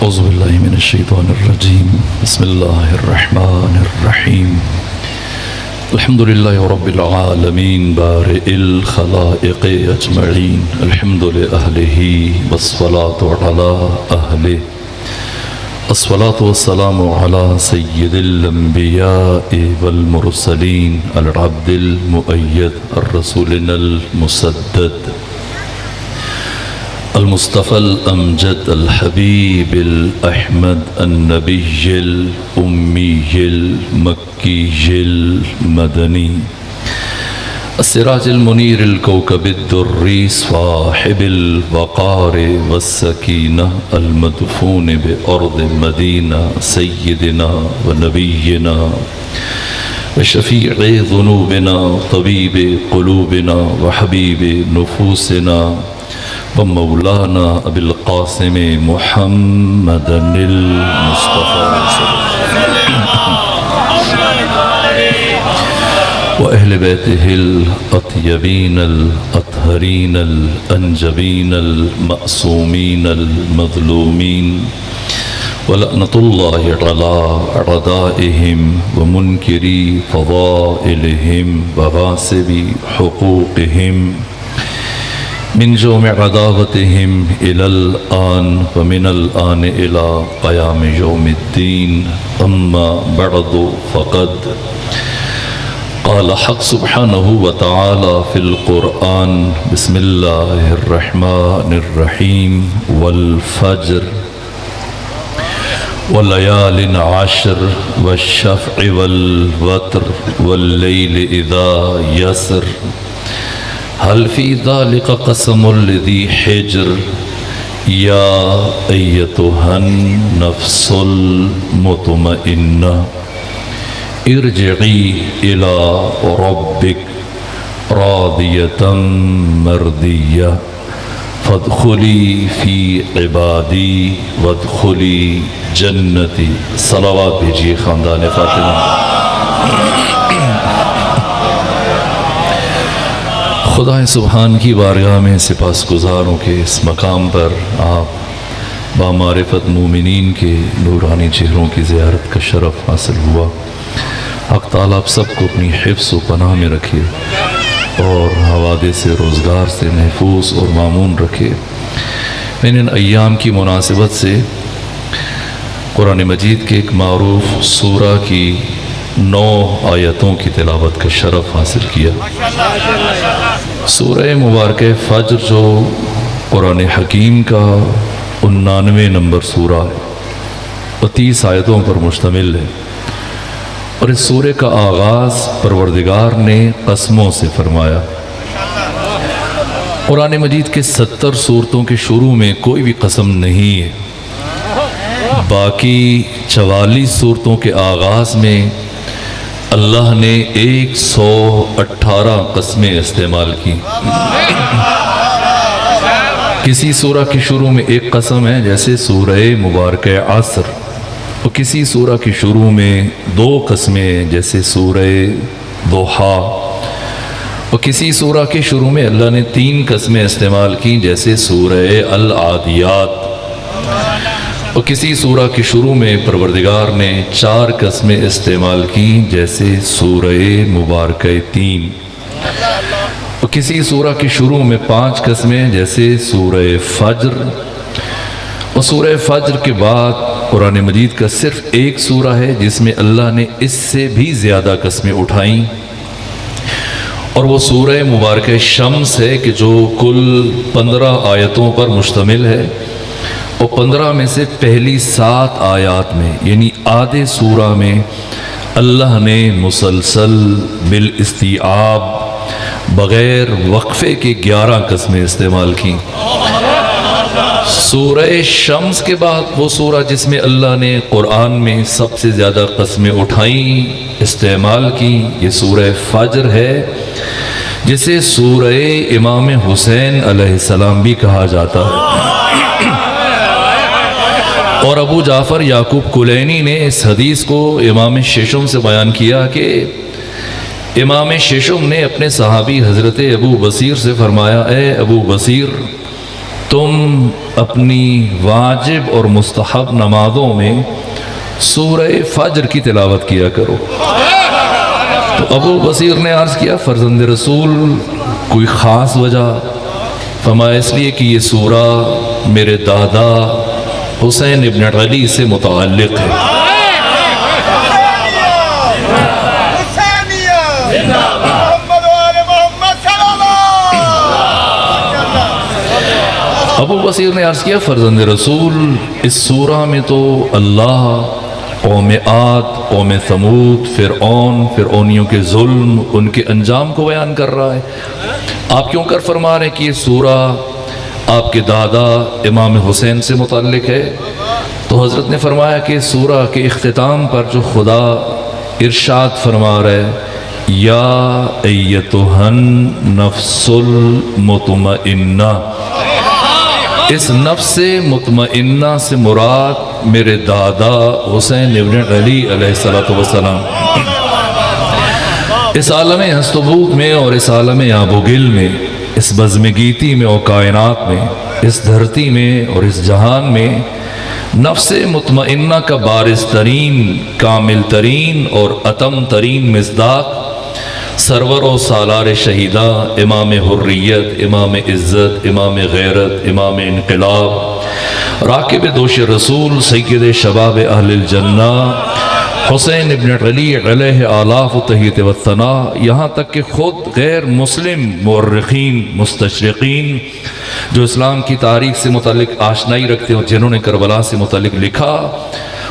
أعوذ بالله من الشيطان الرجيم بسم الله الرحمن الرحيم الحمد لله رب العالمين بارئ الخلائق أجمعين الحمد لأهله والصلاة على أهله الصلاة والسلام على سيد الأنبياء والمرسلين العبد المؤيد الرسولنا المسدد المصطفى الأمجد الحبيب الأحمد النبي الأمي المكي المدني السراج المنير الكوكب الدري صاحب الوقار والسكينة المدفون بأرض المدينة سيدنا ونبينا وشفيع ذنوبنا طبيب قلوبنا وحبيب نفوسنا ومولانا أبي القاسم محمد المصطفى وأهل بيته الأطيبين الأطهرين الأنجبين المأسومين المظلومين ولعنة الله على أعدائهم ومنكري فضائلهم وغاصبي حقوقهم من جوم عداوتهم إلى الآن ومن الآن إلى قيام يوم الدين أما بعد فقد قال حق سبحانه وتعالى في القرآن بسم الله الرحمن الرحيم والفجر وليال عشر والشفع والوتر والليل إذا يسر هل في ذلك قسم لذي حجر يا أيتها النفس المطمئنة ارجعي إلى ربك راضية مرضية فادخلي في عبادي وادخلي جنتي صلوات بھیجیے خاندان فاطمہ. خدا سبحان کی بارگاہ میں سپاسگزار ہوں کہ اس مقام پر آپ بامعرفت مومنین کے نورانی چہروں کی زیارت کا شرف حاصل ہوا. حق تعالیٰ آپ سب کو اپنی حفظ و پناہ میں رکھے اور حوادث سے روزگار سے محفوظ اور مامون رکھے. میں نے ان ایام کی مناسبت سے قرآن مجید کے ایک معروف سورہ کی 9 آیتوں کی تلاوت کا شرف حاصل کیا. سورہ مبارکہ فجر جو قرآن حکیم کا 99 نمبر سورہ ہے وہ 30 آیتوں پر مشتمل ہے، اور اس سورہ کا آغاز پروردگار نے قسموں سے فرمایا. قرآن مجید کے 70 سورتوں کے شروع میں کوئی بھی قسم نہیں ہے. باقی 44 سورتوں کے آغاز میں اللہ نے 118 قسمیں استعمال کی. کسی سورہ کے شروع میں ایک قسم ہے جیسے سورہ مبارکہ عصر، اور کسی سورہ کے شروع میں 2 قسمیں جیسے سورہ ضحیٰ، اور کسی سورہ کے شروع میں اللہ نے 3 قسمیں استعمال کی جیسے سورہ العادیات، اور کسی سورہ کے شروع میں پروردگار نے 4 قسمیں استعمال کی جیسے سورہ مبارکہ 3، اور کسی سورہ کے شروع میں 5 قسمیں جیسے سورہ فجر. اور سورہ فجر کے بعد قرآن مجید کا صرف ایک سورہ ہے جس میں اللہ نے اس سے بھی زیادہ قسمیں اٹھائیں، اور وہ سورہ مبارکہ شمس ہے کہ جو کل 15 آیتوں پر مشتمل ہے. اور 15 میں سے پہلی 7 آیات میں یعنی آدھے سورہ میں اللہ نے مسلسل بالاستیعاب بغیر وقفے کے 11 قسمیں استعمال کی. سورہ شمس کے بعد وہ سورہ جس میں اللہ نے قرآن میں سب سے زیادہ قسمیں اٹھائیں استعمال کی، یہ سورہ فجر ہے جسے سورہ امام حسین علیہ السلام بھی کہا جاتا ہے. اور ابو جعفر یعقوب کلینی نے اس حدیث کو امام ششم سے بیان کیا کہ امام ششم نے اپنے صحابی حضرت ابو بصیر سے فرمایا، اے ابو بصیر، تم اپنی واجب اور مستحب نمازوں میں سورہ فجر کی تلاوت کیا کرو۔ تو ابو بصیر نے عرض کیا فرزند رسول کوئی خاص وجہ؟ فرمایا اس لیے کہ یہ سورہ میرے دادا حسین ابن علی سے متعلق ہے۔ ابو بصیر نے عرض کیا فرزند رسول اس سورہ میں تو اللہ قوم عاد، قوم ثمود، فرعونیوں کے ظلم، ان کے انجام کو بیان کر رہا ہے، آپ کیوں کر فرما رہے ہیں کہ یہ سورہ آپ کے دادا امام حسین سے متعلق ہے؟ تو حضرت نے فرمایا کہ سورہ کے اختتام پر جو خدا ارشاد فرما رہا ہے یا ایتھا النفس المطمئنہ، اس نفس مطمئنہ سے مراد میرے دادا حسین ابن علی علیہ السلام اس عالم ہستبوک میں اور اس عالم آبوگل میں، اس بزم گیتی میں اور کائنات میں، اس دھرتی میں اور اس جہان میں نفس مطمئنہ کا بارز ترین، کامل ترین اور اتم ترین مصداق سرور و سالار شہیدہ، امام حریت، امام عزت، امام غیرت، امام انقلاب، راکب دوش رسول، سید شباب اہل الجنہ حسین ابن علی علیہ آلاف و تحیت و ثناء، یہاں تک کہ خود غیر مسلم مورخین، مستشرقین جو اسلام کی تاریخ سے متعلق آشنائی رکھتے ہیں، جنہوں نے کربلا سے متعلق لکھا،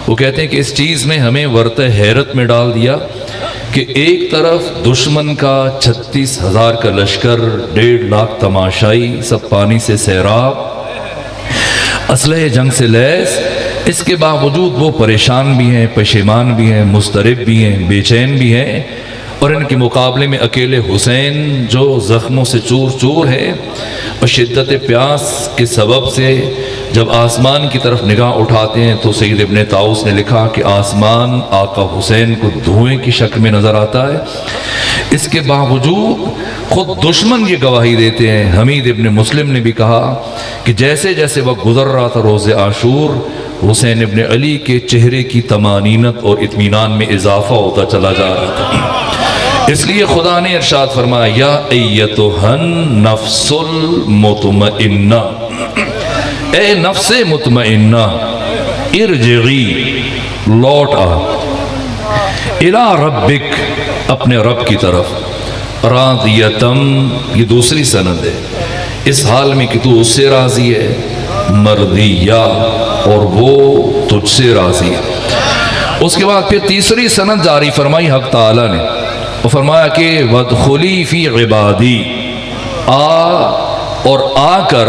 وہ کہتے ہیں کہ اس چیز میں ہمیں ورطہ حیرت میں ڈال دیا کہ ایک طرف دشمن کا 36,000 کا لشکر، 1.5 لاکھ تماشائی، سب پانی سے سیراب، اسلحہ جنگ سے لیس، اس کے باوجود وہ پریشان بھی ہیں، پشیمان بھی ہیں، مضطرب بھی ہیں، بے چین بھی ہیں، اور ان کے مقابلے میں اکیلے حسین جو زخموں سے چور چور ہے اور شدت پیاس کے سبب سے جب آسمان کی طرف نگاہ اٹھاتے ہیں تو سید ابن طاؤس نے لکھا کہ آسمان آقا حسین کو دھوئیں کی شکل میں نظر آتا ہے۔ اس کے باوجود خود دشمن یہ گواہی دیتے ہیں، حمید ابن مسلم نے بھی کہا کہ جیسے جیسے وقت گزر رہا تھا روز عاشور، حسین ابن علی کے چہرے کی طمانینت اور اطمینان میں اضافہ ہوتا چلا جا رہا تھا۔ اس لیے خدا نے ارشاد فرمایا یا ایتھا النفس المطمئنہ، اے نفس مطمئنہ ارجعی، لوٹ آ، الی ربک، اپنے رب کی طرف، راضیتم، یہ دوسری سند ہے، اس حال میں کہ تو اس سے راضی ہے، مرضیہ، اور وہ تجھ سے راضی ہے۔ اس کے بعد پھر تیسری سند جاری فرمائی حق تعالیٰ نے، وہ فرمایا کہ وَادْخُلِي فِي عِبَادِي، آ اور آ کر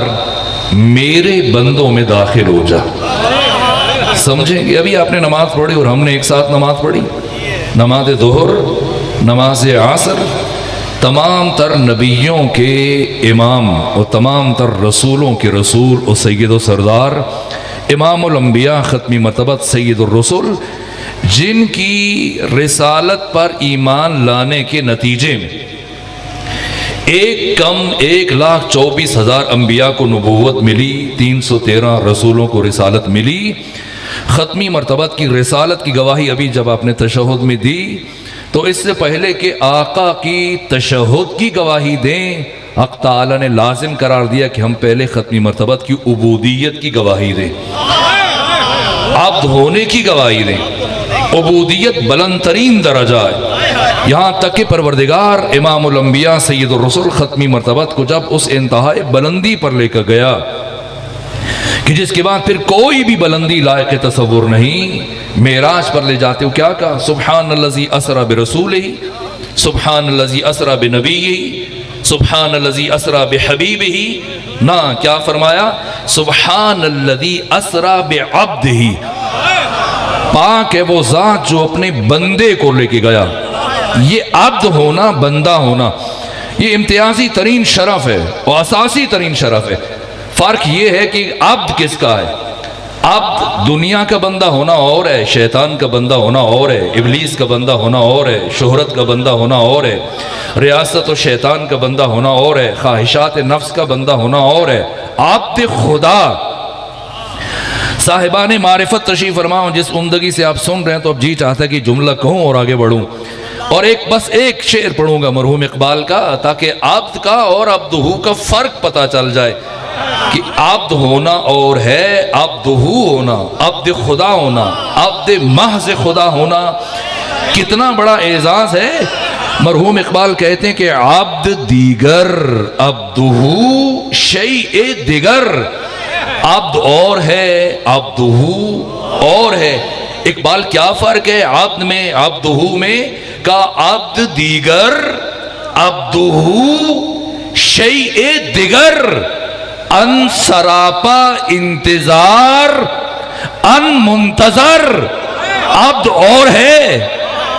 میرے بندوں میں داخل ہو جا۔ سمجھیں گے ابھی آپ نے نماز پڑھی اور ہم نے ایک ساتھ نماز پڑھی، نماز ظہر، نماز عصر، تمام تر نبیوں کے امام اور تمام تر رسولوں کے رسول اور سید و سردار، امام الانبیاء، ختمی مرتبت سید الرسل، جن کی رسالت پر ایمان لانے کے نتیجے میں 1,24,000 انبیاء کو نبوت ملی، 313 رسولوں کو رسالت ملی۔ ختمی مرتبت کی رسالت کی گواہی ابھی جب آپ نے تشہد میں دی تو اس سے پہلے کہ آقا کی تشہد کی گواہی دیں، حق تعالیٰ نے لازم قرار دیا کہ ہم پہلے ختمی مرتبت کی عبودیت کی گواہی دیں، عبد ہونے کی گواہی دیں۔ عبودیت بلند ترین درجہ ہے، یہاں تک کہ پروردگار امام الانبیاء سید الرسل ختمی مرتبت کو جب اس انتہائی بلندی پر لے کر گیا کہ جس کے بعد پھر کوئی بھی بلندی لائق تصور نہیں، معراج پر لے جاتے ہو کیا کہا؟ سبحان الذی اسری برسولہ، سبحان الذی اسری بنبیہ، سبحان الذی اسری بحبیبہ، نہ کیا فرمایا؟ سبحان الذی اسری بعبدہ، پاک ہے وہ ذات جو اپنے بندے کو لے کے گیا۔ یہ عبد ہونا، بندہ ہونا، یہ امتیازی ترین شرف ہے اور اساسی ترین شرف ہے۔ فرق یہ ہے کہ عبد کس کا ہے؟ عبد دنیا کا بندہ ہونا اور ہے، شیطان کا بندہ ہونا اور ہے، ابلیس کا بندہ ہونا اور ہے، شہرت کا بندہ ہونا اور ہے، ریاست و شیطان کا بندہ ہونا اور ہے، خواہشات نفس کا بندہ ہونا اور ہے۔ عبد خدا صاحبان معرفت تشریف فرماؤ، جس عمدگی سے آپ سن رہے ہیں تو اب جی چاہتا ہے کہ جملہ کہوں اور آگے بڑھوں، اور بس ایک شعر پڑھوں گا مرحوم اقبال کا، تاکہ عبد کا اور عبدہو کا فرق پتہ چل جائے کہ عبد ہونا اور ہے عبدہو ہونا، عبد خدا ہونا، عبد محض خدا ہونا کتنا بڑا اعزاز ہے۔ مرحوم اقبال کہتے ہیں کہ عبد دیگر عبدہو شیء دیگر، عبد اور ہے عبدہو اور ہے۔ اقبال کیا فرق ہے عبد میں عبدہو میں؟ کا عبد دیگر عبدہو شیء دیگر، ان سراپا انتظار ان منتظر۔ عبد اور ہے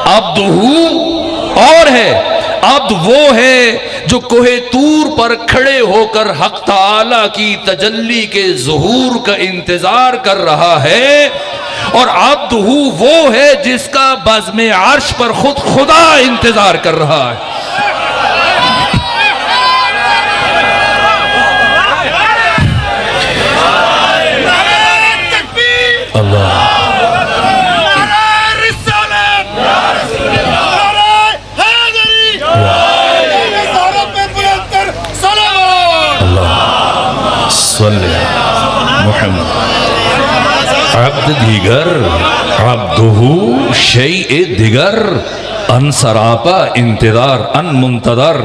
عبدہو اور ہے۔ عبد وہ ہے جو کوہ طور پر کھڑے ہو کر حق تعالی کی تجلی کے ظہور کا انتظار کر رہا ہے، اور عبد وہ ہے جس کا بزم عرش پر خود خدا انتظار کر رہا ہے۔ اللہ صلی محمد۔ عبد دیگر عبدہو شیء دیگر، ان سراپا انتظار ان منتظر۔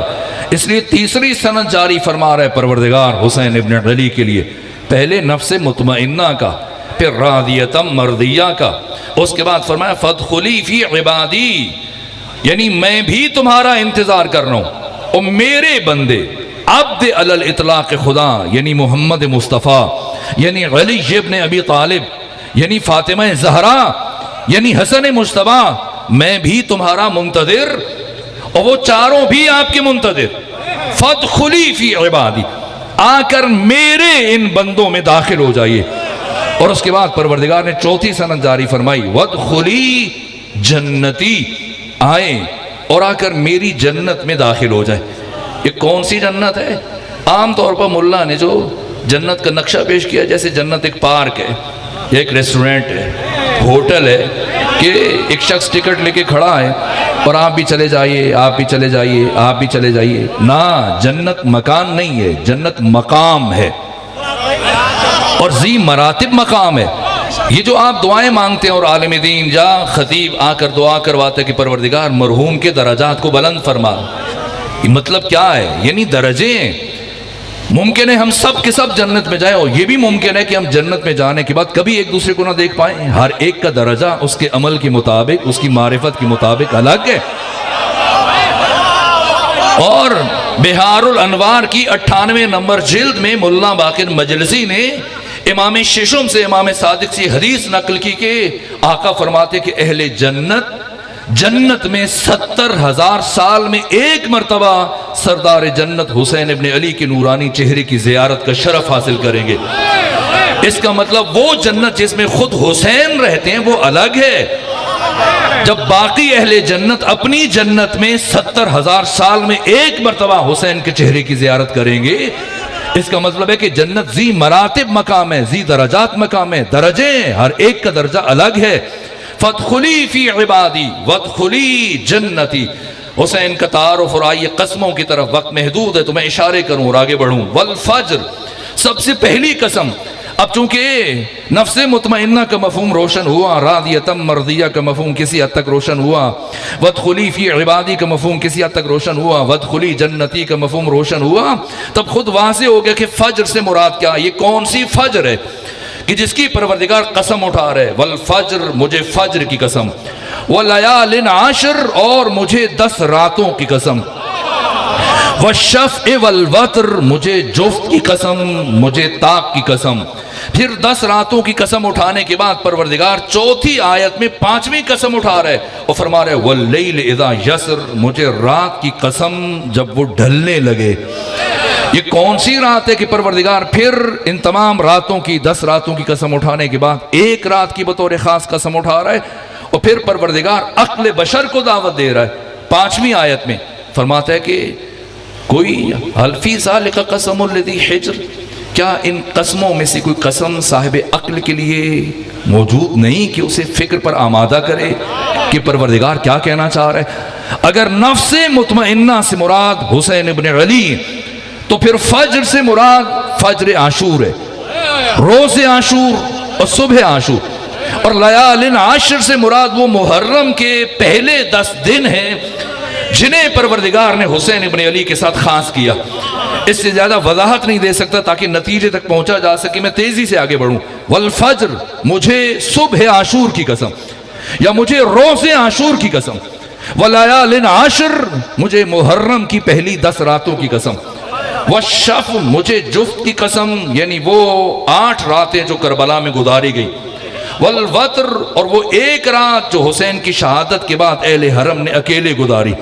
اس لیے تیسری سند جاری فرما رہے پروردگار حسین ابن علی کے لیے، پہلے نفس مطمئنہ کا، پھر راضیتم مرضیہ کا، اس کے بعد فرمایا فادخلی فی عبادی، یعنی میں بھی تمہارا انتظار کر رہا ہوں، اور میرے بندے عبد علی الاطلاق خدا یعنی محمد مصطفیٰ یعنی علی ابن ابی طالب یعنی فاطمہ زہرا یعنی حسن مجتبیٰ، میں بھی تمہارا منتظر اور وہ چاروں بھی آپ کے منتظر۔ فادخلی فی عبادی، آ کر میرے ان بندوں میں داخل ہو جائیے۔ اور اس کے بعد پروردگار نے چوتھی سند جاری فرمائی وادخلی جنتی، آئیں اور آ کر میری جنت میں داخل ہو جائے۔ یہ کون سی جنت ہے؟ عام طور پر ملا نے جو جنت کا نقشہ پیش کیا جیسے جنت ایک پارک ہے، ایک ریسٹورنٹ ہے، ہوٹل ہے، کہ ایک شخص ٹکٹ لے کے کھڑا ہے اور آپ بھی چلے جائیے آپ بھی چلے جائیے آپ بھی چلے جائیے۔ نہ، جنت مکان نہیں ہے، جنت مقام ہے، اور ذی مراتب مقام ہے۔ یہ جو آپ دعائیں مانگتے ہیں اور عالم دین جا خطیب آ کر دعا کرواتے کہ پروردگار مرحوم کے درجات کو بلند فرما، یہ مطلب کیا ہے؟ یعنی درجے ہیں۔ ممکن ہے ہم سب کے سب جنت میں جائیں، اور یہ بھی ممکن ہے کہ ہم جنت میں جانے کے بعد کبھی ایک دوسرے کو نہ دیکھ پائیں۔ ہر ایک کا درجہ اس کے عمل کے مطابق، اس کی معرفت کے مطابق الگ ہے۔ اور بہار الانوار کی 98 نمبر جلد میں ملا باقر مجلسی نے امام ششم سے امام صادق سے حدیث نقل کی کہ آقا فرماتے کہ اہل جنت میں 70,000 سال میں ایک مرتبہ سردار جنت حسین ابن علی کے نورانی چہرے کی زیارت کا شرف حاصل کریں گے۔ اس کا مطلب وہ جنت جس میں خود حسین رہتے ہیں وہ الگ ہے۔ جب باقی اہل جنت اپنی جنت میں 70,000 سال میں ایک مرتبہ حسین کے چہرے کی زیارت کریں گے، اس کا مطلب ہے کہ جنت ذی مراتب مقام ہے، ذی درجات مقام ہے، درجے ہیں، ہر ایک کا درجہ الگ ہے۔ فادخلی فی عبادی وادخلی جنتی۔ حسین کا تعارف اور آئیے قسموں کی طرف، وقت محدود ہے تو میں اشارے کروں اور آگے بڑھوں۔ والفجر، سب سے پہلی قسم۔ اب چونکہ نفس مطمئنہ کا مفہوم روشن ہوا، راضیتم مرضیہ کا مفہوم کسی حد تک روشن ہوا، وادخلی فی عبادی کا مفہوم کسی حد تک روشن ہوا، وادخلی جنتی کا مفہوم روشن ہوا، تب خود واضح ہو گیا کہ فجر سے مراد کیا؟ یہ کون سی فجر ہے کہ جس کی پروردگار قسم اٹھا رہے؟ والفجر، مجھے فجر کی قسم، ولیال عشر، اور مجھے 10 راتوں کی قسم، والشفع والوتر، مجھے جفت کی قسم، مجھے طاق کی قسم۔ پھر 10 راتوں کی قسم اٹھانے کے بعد پروردگار چوتھی آیت میں 5ویں قسم اٹھا رہے اور فرما رہے واللیل اذا یسر، مجھے رات کی قسم جب وہ ڈھلنے لگے۔ یہ کون سی رات ہے کہ پروردگار پھر ان تمام راتوں کی 10 راتوں کی قسم اٹھانے کے بعد ایک رات کی بطور خاص قسم اٹھا رہا ہے، اور پھر پروردگار عقل بشر کو دعوت دے رہا ہے 5ویں آیت میں۔ فرماتا ہے کہ کوئی حل فی ذالک قسم الذی حجر، کیا ان قسموں میں سے کوئی قسم صاحب عقل کے لیے موجود نہیں کہ اسے فکر پر آمادہ کرے کہ پروردگار کیا کہنا چاہ رہا ہے؟ اگر نفس مطمئنہ سے مراد حسین ابن علی تو پھر فجر سے مراد فجر عاشور ہے، روز عاشور اور صبح عاشور، اور لیال عشر سے مراد وہ محرم کے پہلے 10 دن ہیں جنہیں پروردگار نے حسین ابن علی کے ساتھ خاص کیا۔ اس سے زیادہ وضاحت نہیں دے سکتا تاکہ نتیجے تک پہنچا جا سکے، میں تیزی سے آگے بڑھوں۔ والفجر، مجھے صبح عاشور کی قسم، یا مجھے روز عاشور کی قسم۔ ولیال عشر، مجھے محرم کی پہلی 10 راتوں کی قسم۔ والشفع، مجھے جفت کی قسم، یعنی وہ 8 راتیں جو کربلا میں گزاری گئی۔ والوتر، اور وہ 1 رات جو حسین کی شہادت کے بعد اہل حرم نے اکیلے گزاری۔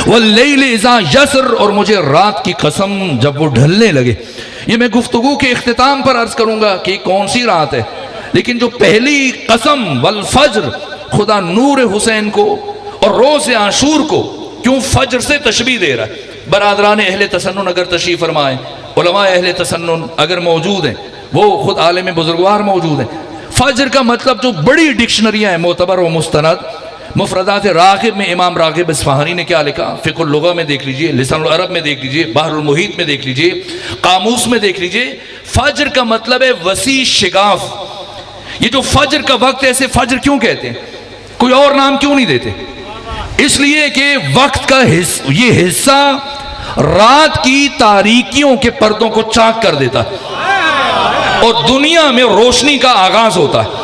واللیل اذا یسر، اور مجھے رات کی قسم جب وہ ڈھلنے لگے۔ یہ میں گفتگو کے اختتام پر عرض کروں گا کہ کون سی رات ہے، لیکن جو پہلی قسم والفجر، خدا نور حسین کو اور روز عاشور کو کیوں فجر سے تشبیہ دے رہا ہے؟ برادران اہل تسنن اگر تشریف فرمائیں، علماء اہل تسنن اگر موجود ہیں، وہ خود عالم بزرگوار موجود ہیں، فجر کا مطلب جو بڑی ڈکشنریاں ہیں معتبر و مستند، مفردات راغب میں امام راغب اصفہانی نے کیا لکھا، فقہ اللغہ میں دیکھ لیجئے، لسان العرب میں دیکھ لیجئے، بحر المحیط میں دیکھ لیجئے، قاموس میں دیکھ لیجئے، فجر کا مطلب ہے وسیع شگاف۔ یہ جو فجر کا وقت ہے، اسے فجر کیوں کہتے ہیں؟ کوئی اور نام کیوں نہیں دیتے؟ اس لیے کہ وقت کا یہ حصہ رات کی تاریکیوں کے پردوں کو چاک کر دیتا اور دنیا میں روشنی کا آغاز ہوتا ہے،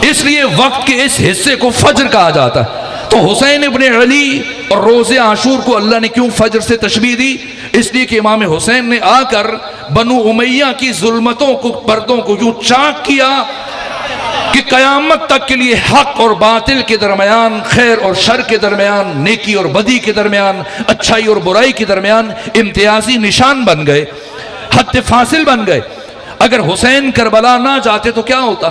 اس لیے وقت کے اس حصے کو فجر کہا جاتا ہے۔ تو حسین ابن علی اور روز عاشور کو اللہ نے کیوں فجر سے تشبیہ دی؟ اس لیے کہ امام حسین نے آ کر بنو امیہ کی ظلمتوں کو، پردوں کو یوں چاک کیا کہ قیامت تک کے لیے حق اور باطل کے درمیان، خیر اور شر کے درمیان، نیکی اور بدی کے درمیان، اچھائی اور برائی کے درمیان امتیازی نشان بن گئے، حد فاصل بن گئے۔ اگر حسین کربلا نہ جاتے تو کیا ہوتا؟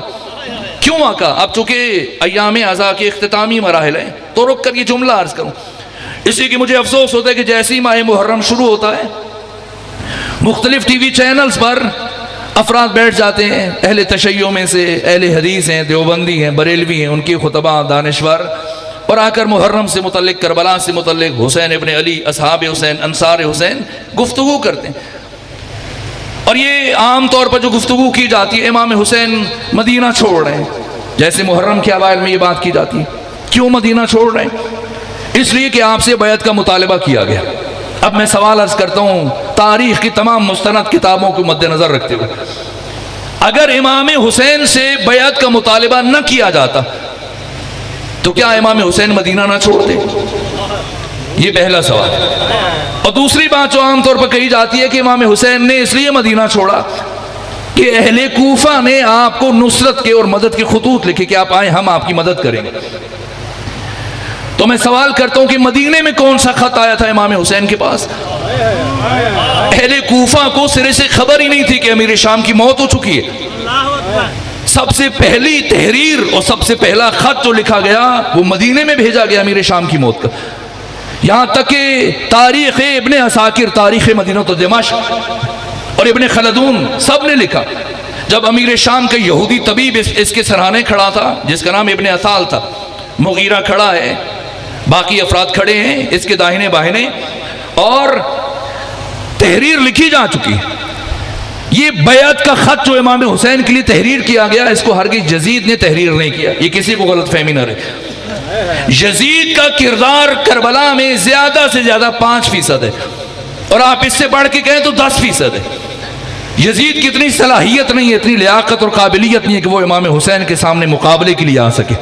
کیوں آقا؟ اب چونکہ ایام عزا کے اختتامی مراحل ہیں تو رک کر یہ جملہ عرض کروں، اس لیے کہ مجھے افسوس ہوتا ہے کہ جیسے ہی ماہ محرم شروع ہوتا ہے مختلف ٹی وی چینلز پر افراد بیٹھ جاتے ہیں، اہل تشیع میں سے، اہل حدیث ہیں، دیوبندی ہیں، بریلوی ہیں، ان کی خطبہ، دانشور، اور آ کر محرم سے متعلق، کربلا سے متعلق، حسین ابن علی، اصحاب حسین، انصار حسین گفتگو کرتے ہیں۔ اور یہ عام طور پر جو گفتگو کی جاتی ہے، امام حسین مدینہ چھوڑ رہے ہیں، جیسے محرم کے اوائل میں یہ بات کی جاتی ہے۔ کیوں مدینہ چھوڑ رہے ہیں؟ اس لیے کہ آپ سے بیعت کا مطالبہ کیا گیا۔ اب میں سوال عرض کرتا ہوں تاریخ کی تمام مستند کتابوں کو مد نظر رکھتے ہوئے، اگر امام حسین سے بیعت کا مطالبہ نہ کیا جاتا تو کیا امام حسین مدینہ نہ چھوڑتے؟ یہ پہلا سوال۔ اور دوسری بات جو عام طور پر کہی جاتی ہے کہ امام حسین نے اس لیے مدینہ چھوڑا کہ اہل کوفہ نے آپ کو نصرت کے اور مدد کے خطوط لکھے کہ آپ آئیں، ہم آپ کی مدد کریں گے۔ تو میں سوال کرتا ہوں کہ مدینے میں کون سا خط آیا تھا امام حسین کے پاس؟ اہل کوفہ کو سرے سے خبر ہی نہیں تھی کہ امیر شام کی موت ہو چکی ہے۔ سب سے پہلی تحریر اور سب سے پہلا خط جو لکھا گیا وہ مدینے میں بھیجا گیا امیر شام کی موت کا۔ یہاں تک کہ تاریخ ابن عساکر، تاریخ مدینہ تو دمشق، اور ابن خلدون سب نے لکھا جب امیر شام کا یہودی طبیب اس کے سرہانے کھڑا تھا جس کا نام ابن اثال تھا، مغیرہ کھڑا ہے، باقی افراد کھڑے ہیں اس کے داہنے باہنے، اور تحریر لکھی جا چکی۔ یہ بیعت کا خط جو امام حسین کے لیے تحریر کیا گیا، اس کو ہرگز یزید نے تحریر نہیں کیا، یہ کسی کو غلط فہمی نہ رہے۔ یزید کا کردار کربلا میں زیادہ سے زیادہ 5% ہے، اور آپ اس سے بڑھ کے کہیں تو 10% ہے۔ یزید کی اتنی صلاحیت نہیں ہے، اتنی لیاقت اور قابلیت نہیں ہے کہ وہ امام حسین کے سامنے مقابلے کے لیے آ سکے۔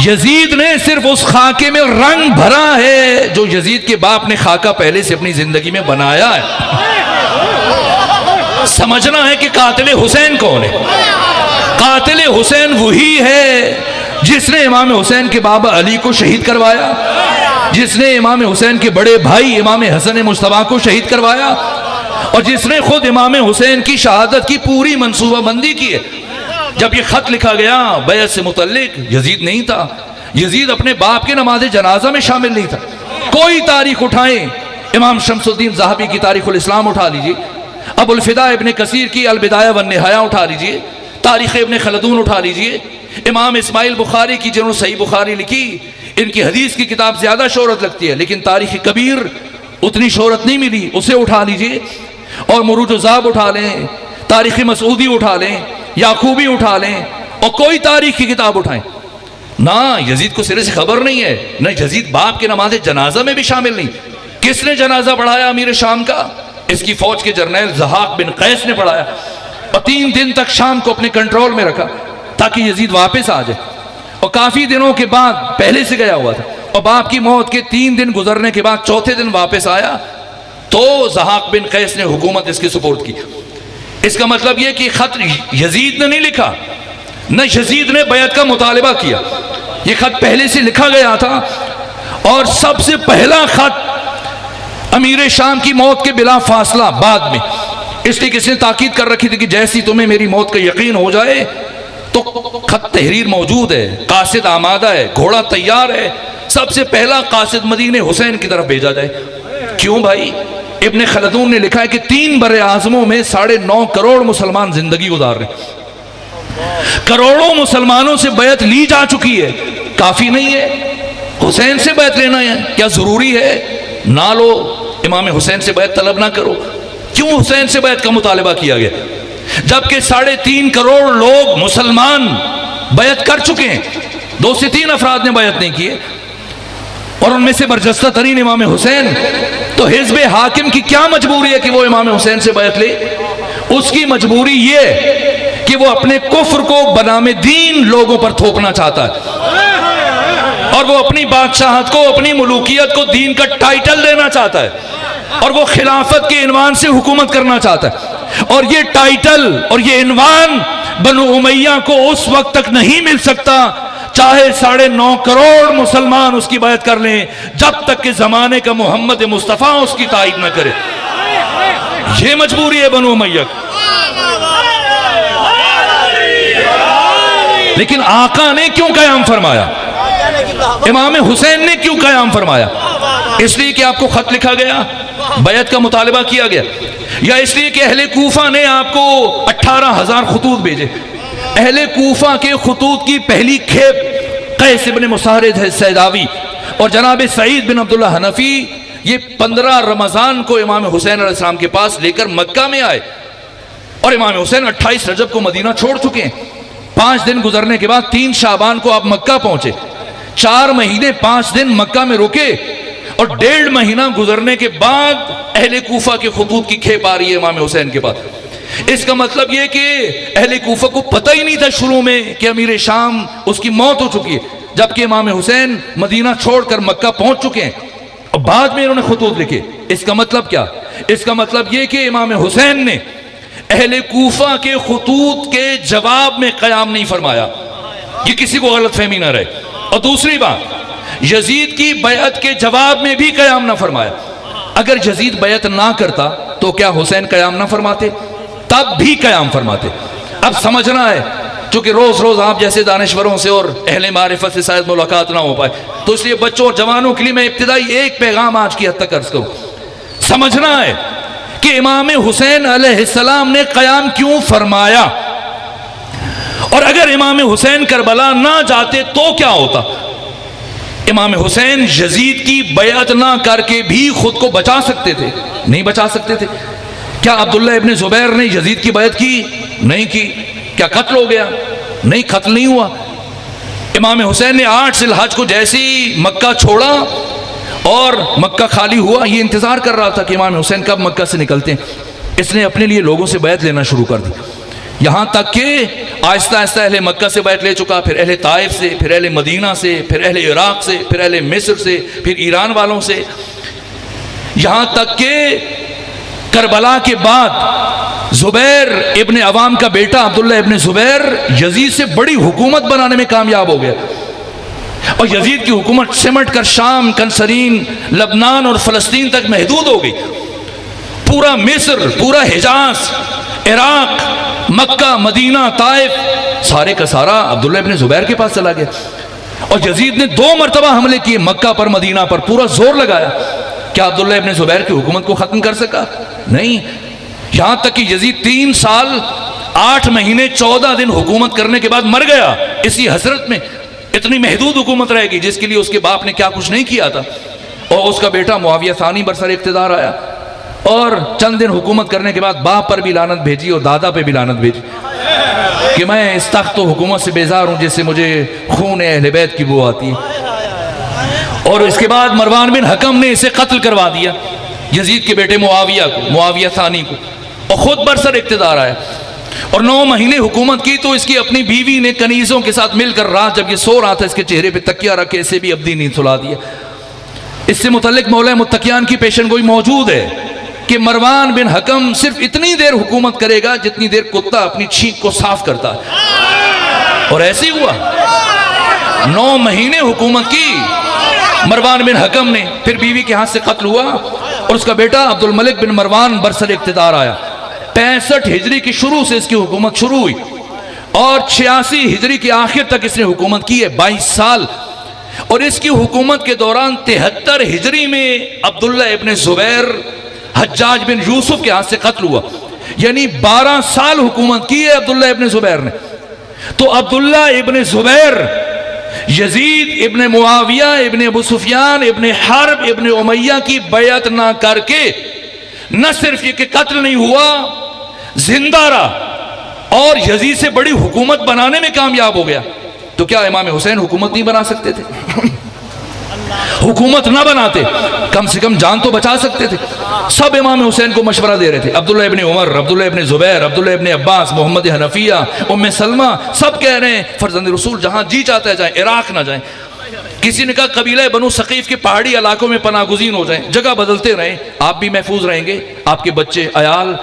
یزید نے صرف اس خاکے میں رنگ بھرا ہے جو یزید کے باپ نے خاکہ پہلے سے اپنی زندگی میں بنایا ہے۔ سمجھنا ہے کہ قاتل حسین کون ہے؟ قاتل حسین وہی ہے جس نے امام حسین کے بابا علی کو شہید کروایا، جس نے امام حسین کے بڑے بھائی امام حسن مجتبیٰ کو شہید کروایا، اور جس نے خود امام حسین کی شہادت کی پوری منصوبہ بندی کی ہے۔ جب یہ خط لکھا گیا بیعت سے متعلق، یزید نہیں تھا، یزید اپنے باپ کے نماز جنازہ میں شامل نہیں تھا۔ کوئی تاریخ اٹھائیں، امام شمس الدین ذہبی کی تاریخ الاسلام اٹھا لیجیے، ابو الفدا ابن کثیر کی البدایہ والنہایہ اٹھا لیجئے، تاریخ ابن خلدون اٹھا لیجئے، امام اسماعیل بخاری کی جنہوں نے صحیح بخاری لکھی، ان کی حدیث کی کتاب زیادہ شہرت لگتی ہے، لیکن تاریخ کبیر اتنی شہرت نہیں ملی، اسے اٹھا لیجئے، اور مروج الذہب اٹھا لیں، تاریخ مسعودی اٹھا لیں، یعقوبی اٹھا لیں، اور کوئی تاریخ کی کتاب اٹھائیں، نہ یزید کو سرے سے خبر نہیں ہے، نہ یزید باپ کے نماز جنازہ میں بھی شامل نہیں۔ کس نے جنازہ پڑھایا امیر شام کا؟ اس کی فوج کے جرنیل ضحاک بن قیس نے پڑھایا، اور 3 دن تک شام کو اپنے کنٹرول میں رکھا تاکہ یزید واپس آ جائے، اور کافی دنوں کے بعد پہلے سے گیا ہوا تھا، اور باپ کی موت کے 3 دن گزرنے کے بعد چوتھے دن واپس آیا تو ضحاک بن قیس نے حکومت اس کی سپورٹ کی۔ اس کا مطلب یہ کہ خط یزید نے نہیں لکھا، نہ یزید نے بیعت کا مطالبہ کیا، یہ خط پہلے سے لکھا گیا تھا، اور سب سے پہلا خط امیر شام کی موت کے بلا فاصلہ بعد میں، اس لیے کس نے تاکید کر رکھی تھی کہ جیسی تمہیں میری موت کا یقین ہو جائے تو خط تحریر موجود ہے، قاصد آمادہ ہے، گھوڑا تیار ہے، سب سے پہلا قاصد مدینہ حسین کی طرف بھیجا جائے۔ کیوں بھائی؟ ابن خلدون نے لکھا ہے کہ 3 بر اعظموں میں 9.5 کروڑ مسلمان زندگی گزار رہے ہیں، کروڑوں مسلمانوں سے بیعت لی جا چکی ہے، کافی نہیں ہے؟ حسین سے بیعت لینا ہے کیا ضروری ہے؟ نہ لو، امام حسین سے بیعت طلب نہ کرو۔ کیوں حسین سے بیعت کا مطالبہ کیا گیا جبکہ 3.5 کروڑ لوگ مسلمان بیعت کر چکے ہیں؟ 2 سے 3 افراد نے بیعت نہیں کیے، اور ان میں سے برجستہ ترین امام حسین، تو حزب حاکم کی کیا مجبوری ہے کہ وہ امام حسین سے بیعت لے؟ اس کی مجبوری یہ کہ وہ اپنے کفر کو بنام دین لوگوں پر تھوپنا چاہتا ہے، اور وہ اپنی بادشاہت کو، اپنی ملوکیت کو دین کا ٹائٹل دینا چاہتا ہے، اور وہ خلافت کے عنوان سے حکومت کرنا چاہتا ہے، اور یہ ٹائٹل اور یہ عنوان بنو امیہ کو اس وقت تک نہیں مل سکتا چاہے 9.5 کروڑ مسلمان اس کی بیعت کر لیں، جب تک کہ زمانے کا محمد مصطفیٰ اس کی تائید نہ کرے۔ یہ مجبوری ہے بنو امیہ کی۔ لیکن آقا نے کیوں قیام فرمایا؟ امام حسین نے کیوں قیام فرمایا؟ اس لیے کہ آپ کو خط لکھا گیا، بیعت کا مطالبہ کیا گیا، یا اس لیے کہ اہل کوفہ نے آپ کو 18,000 خطوط بھیجے؟ اہل کوفہ کے خطوط کی پہلی کھیپ قیس بن مسارد سیداوی اور جناب سعید بن عبداللہ حنفی یہ 15 رمضان کو امام حسین علیہ السلام کے پاس لے کر مکہ میں آئے، اور امام حسین 28 رجب کو مدینہ چھوڑ چکے ہیں۔ 5 دن گزرنے کے بعد 3 شعبان کو آپ مکہ پہنچے، 4 مہینے 5 دن مکہ میں رکے، اور 1.5 مہینہ گزرنے کے بعد اہل کوفہ کے خطوط کی کھیپ آ رہی ہے امام حسین کے پاس۔ اس کا مطلب یہ کہ اہل کوفہ کو پتہ ہی نہیں تھا شروع میں کہ امیر شام اس کی موت ہو چکی ہے، جبکہ امام حسین مدینہ چھوڑ کر مکہ پہنچ چکے ہیں، اور بعد میں انہوں نے خطوط لکھے۔ اس کا مطلب کیا؟ اس کا مطلب یہ کہ امام حسین نے اہل کوفہ کے خطوط کے جواب میں قیام نہیں فرمایا، یہ کسی کو غلط فہمی نہ رہے۔ اور دوسری بات، یزید کی بیعت کے جواب میں بھی قیام نہ فرمایا۔ اگر یزید بیعت نہ کرتا تو کیا حسین قیام نہ فرماتے؟ تب بھی قیام فرماتے۔ اب سمجھنا ہے، چونکہ روز روز آپ جیسے دانشوروں سے اور اہل معرفت سے شاید ملاقات نہ ہو پائے، تو اس لیے بچوں اور جوانوں کے لیے میں ابتدائی ایک پیغام آج کی حد تک عرض کروں۔ سمجھنا ہے کہ امام حسین علیہ السلام نے قیام کیوں فرمایا، اور اگر امام حسین کربلا نہ جاتے تو کیا ہوتا؟ امام حسین یزید کی بیعت نہ کر کے بھی خود کو بچا سکتے تھے؟ نہیں بچا سکتے تھے۔ کیا عبداللہ ابن زبیر نے یزید کی بیعت کی؟ نہیں کی۔ کیا قتل ہو گیا؟ نہیں، قتل نہیں ہوا۔ امام حسین نے 8 ذی الحج کو جیسے ہی مکہ چھوڑا اور مکہ خالی ہوا، یہ انتظار کر رہا تھا کہ امام حسین کب مکہ سے نکلتے ہیں۔ اس نے اپنے لیے لوگوں سے بیعت لینا شروع کر دی، یہاں تک کہ آہستہ آہستہ اہل مکہ سے بیعت لے چکا، پھر اہل طائف سے، پھر اہل مدینہ سے، پھر اہل عراق سے، پھر اہل مصر سے، پھر ایران والوں سے، یہاں تک کہ کربلا کے بعد زبیر ابن عوام کا بیٹا عبداللہ ابن زبیر یزید سے بڑی حکومت بنانے میں کامیاب ہو گیا، اور یزید کی حکومت سمٹ کر شام، کنسرین، لبنان اور فلسطین تک محدود ہو گئی۔ پورا مصر، پورا حجاز، عراق، مکہ، مدینہ، طائف، سارے کا سارا عبداللہ ابن زبیر کے پاس چلا گیا، اور یزید نے 2 مرتبہ حملے کیے مکہ پر، مدینہ پر، پورا زور لگایا۔ کیا عبداللہ ابن زبیر کی حکومت کو ختم کر سکا؟ نہیں۔ یہاں تک کہ یزید 3 سال 8 مہینے 14 دن حکومت کرنے کے بعد مر گیا اسی حسرت میں، اتنی محدود حکومت رہے گی جس کے لیے اس کے باپ نے کیا کچھ نہیں کیا تھا، اور اس کا بیٹا معاویہ ثانی برسر اقتدار آیا، اور چند دن حکومت کرنے کے بعد باپ پر بھی لعنت بھیجی اور دادا پہ بھی لعنت بھیجی کہ میں اس تخت و حکومت سے بیزار ہوں جس سے مجھے خون اہل بیت کی بو آتی ہے۔ اور اس کے بعد مروان بن حکم نے اسے قتل کروا دیا، یزید کے بیٹے معاویہ کو، معاویہ ثانی کو، اور خود برسر اقتدار آیا، اور 9 مہینے حکومت کی تو اس کی اپنی بیوی نے کنیزوں کے ساتھ مل کر رات جب یہ سو رہا تھا اس کے چہرے پہ تکیہ رکھ کے اسے بھی ابدی نیند سلا دیا۔ اس سے متعلق مولا متقیان کی پیشن گوئی موجود ہے کہ مروان بن حکم صرف اتنی دیر حکومت کرے گا جتنی دیر کتا اپنی چھینک کو صاف کرتا ہے، اور ایسے ہی ہوا۔ 9 مہینے حکومت کی مروان بن حکم نے، پھر بیوی کے ہاتھ سے قتل ہوا، اور اس کا بیٹا عبد الملک بن مروان برسر اقتدار آیا۔ 65 ہجری کی شروع سے اس کی حکومت شروع ہوئی، اور 86 ہجری کے آخر تک اس نے حکومت کی ہے 22 سال، اور اس کی حکومت کے دوران 73 ہجری میں عبداللہ ابن زبیر حجاج بن یوسف کے ہاتھ سے قتل ہوا، یعنی 12 سال حکومت کی ہے عبداللہ ابن زبیر نے۔ تو عبداللہ ابن زبیر یزید ابن معاویہ ابن ابو سفیان ابن حرب ابن امیہ کی بیعت نہ کر کے نہ صرف یہ کہ قتل نہیں ہوا، زندہ رہا اور یزید سے بڑی حکومت بنانے میں کامیاب ہو گیا۔ تو کیا امام حسین حکومت نہیں بنا سکتے تھے؟ حکومت نہ بناتے کم سے کم جان تو بچا سکتے تھے۔ سب امام حسین کو مشورہ دے رہے تھے، عبداللہ ابن عمر، عبداللہ ابن زبیر، عبداللہ ابن عباس، محمد حنفیہ، ام سلمہ، سب کہہ رہے ہیں فرزند رسول جہاں جی چاہتا ہے جائیں، عراق نہ جائیں۔ کسی نے کہا قبیلہ بنو ثقیف کے پہاڑی علاقوں میں پناہ گزین ہو جائیں، جگہ بدلتے رہیں، آپ بھی محفوظ رہیں گے، آپ کے بچے عیال۔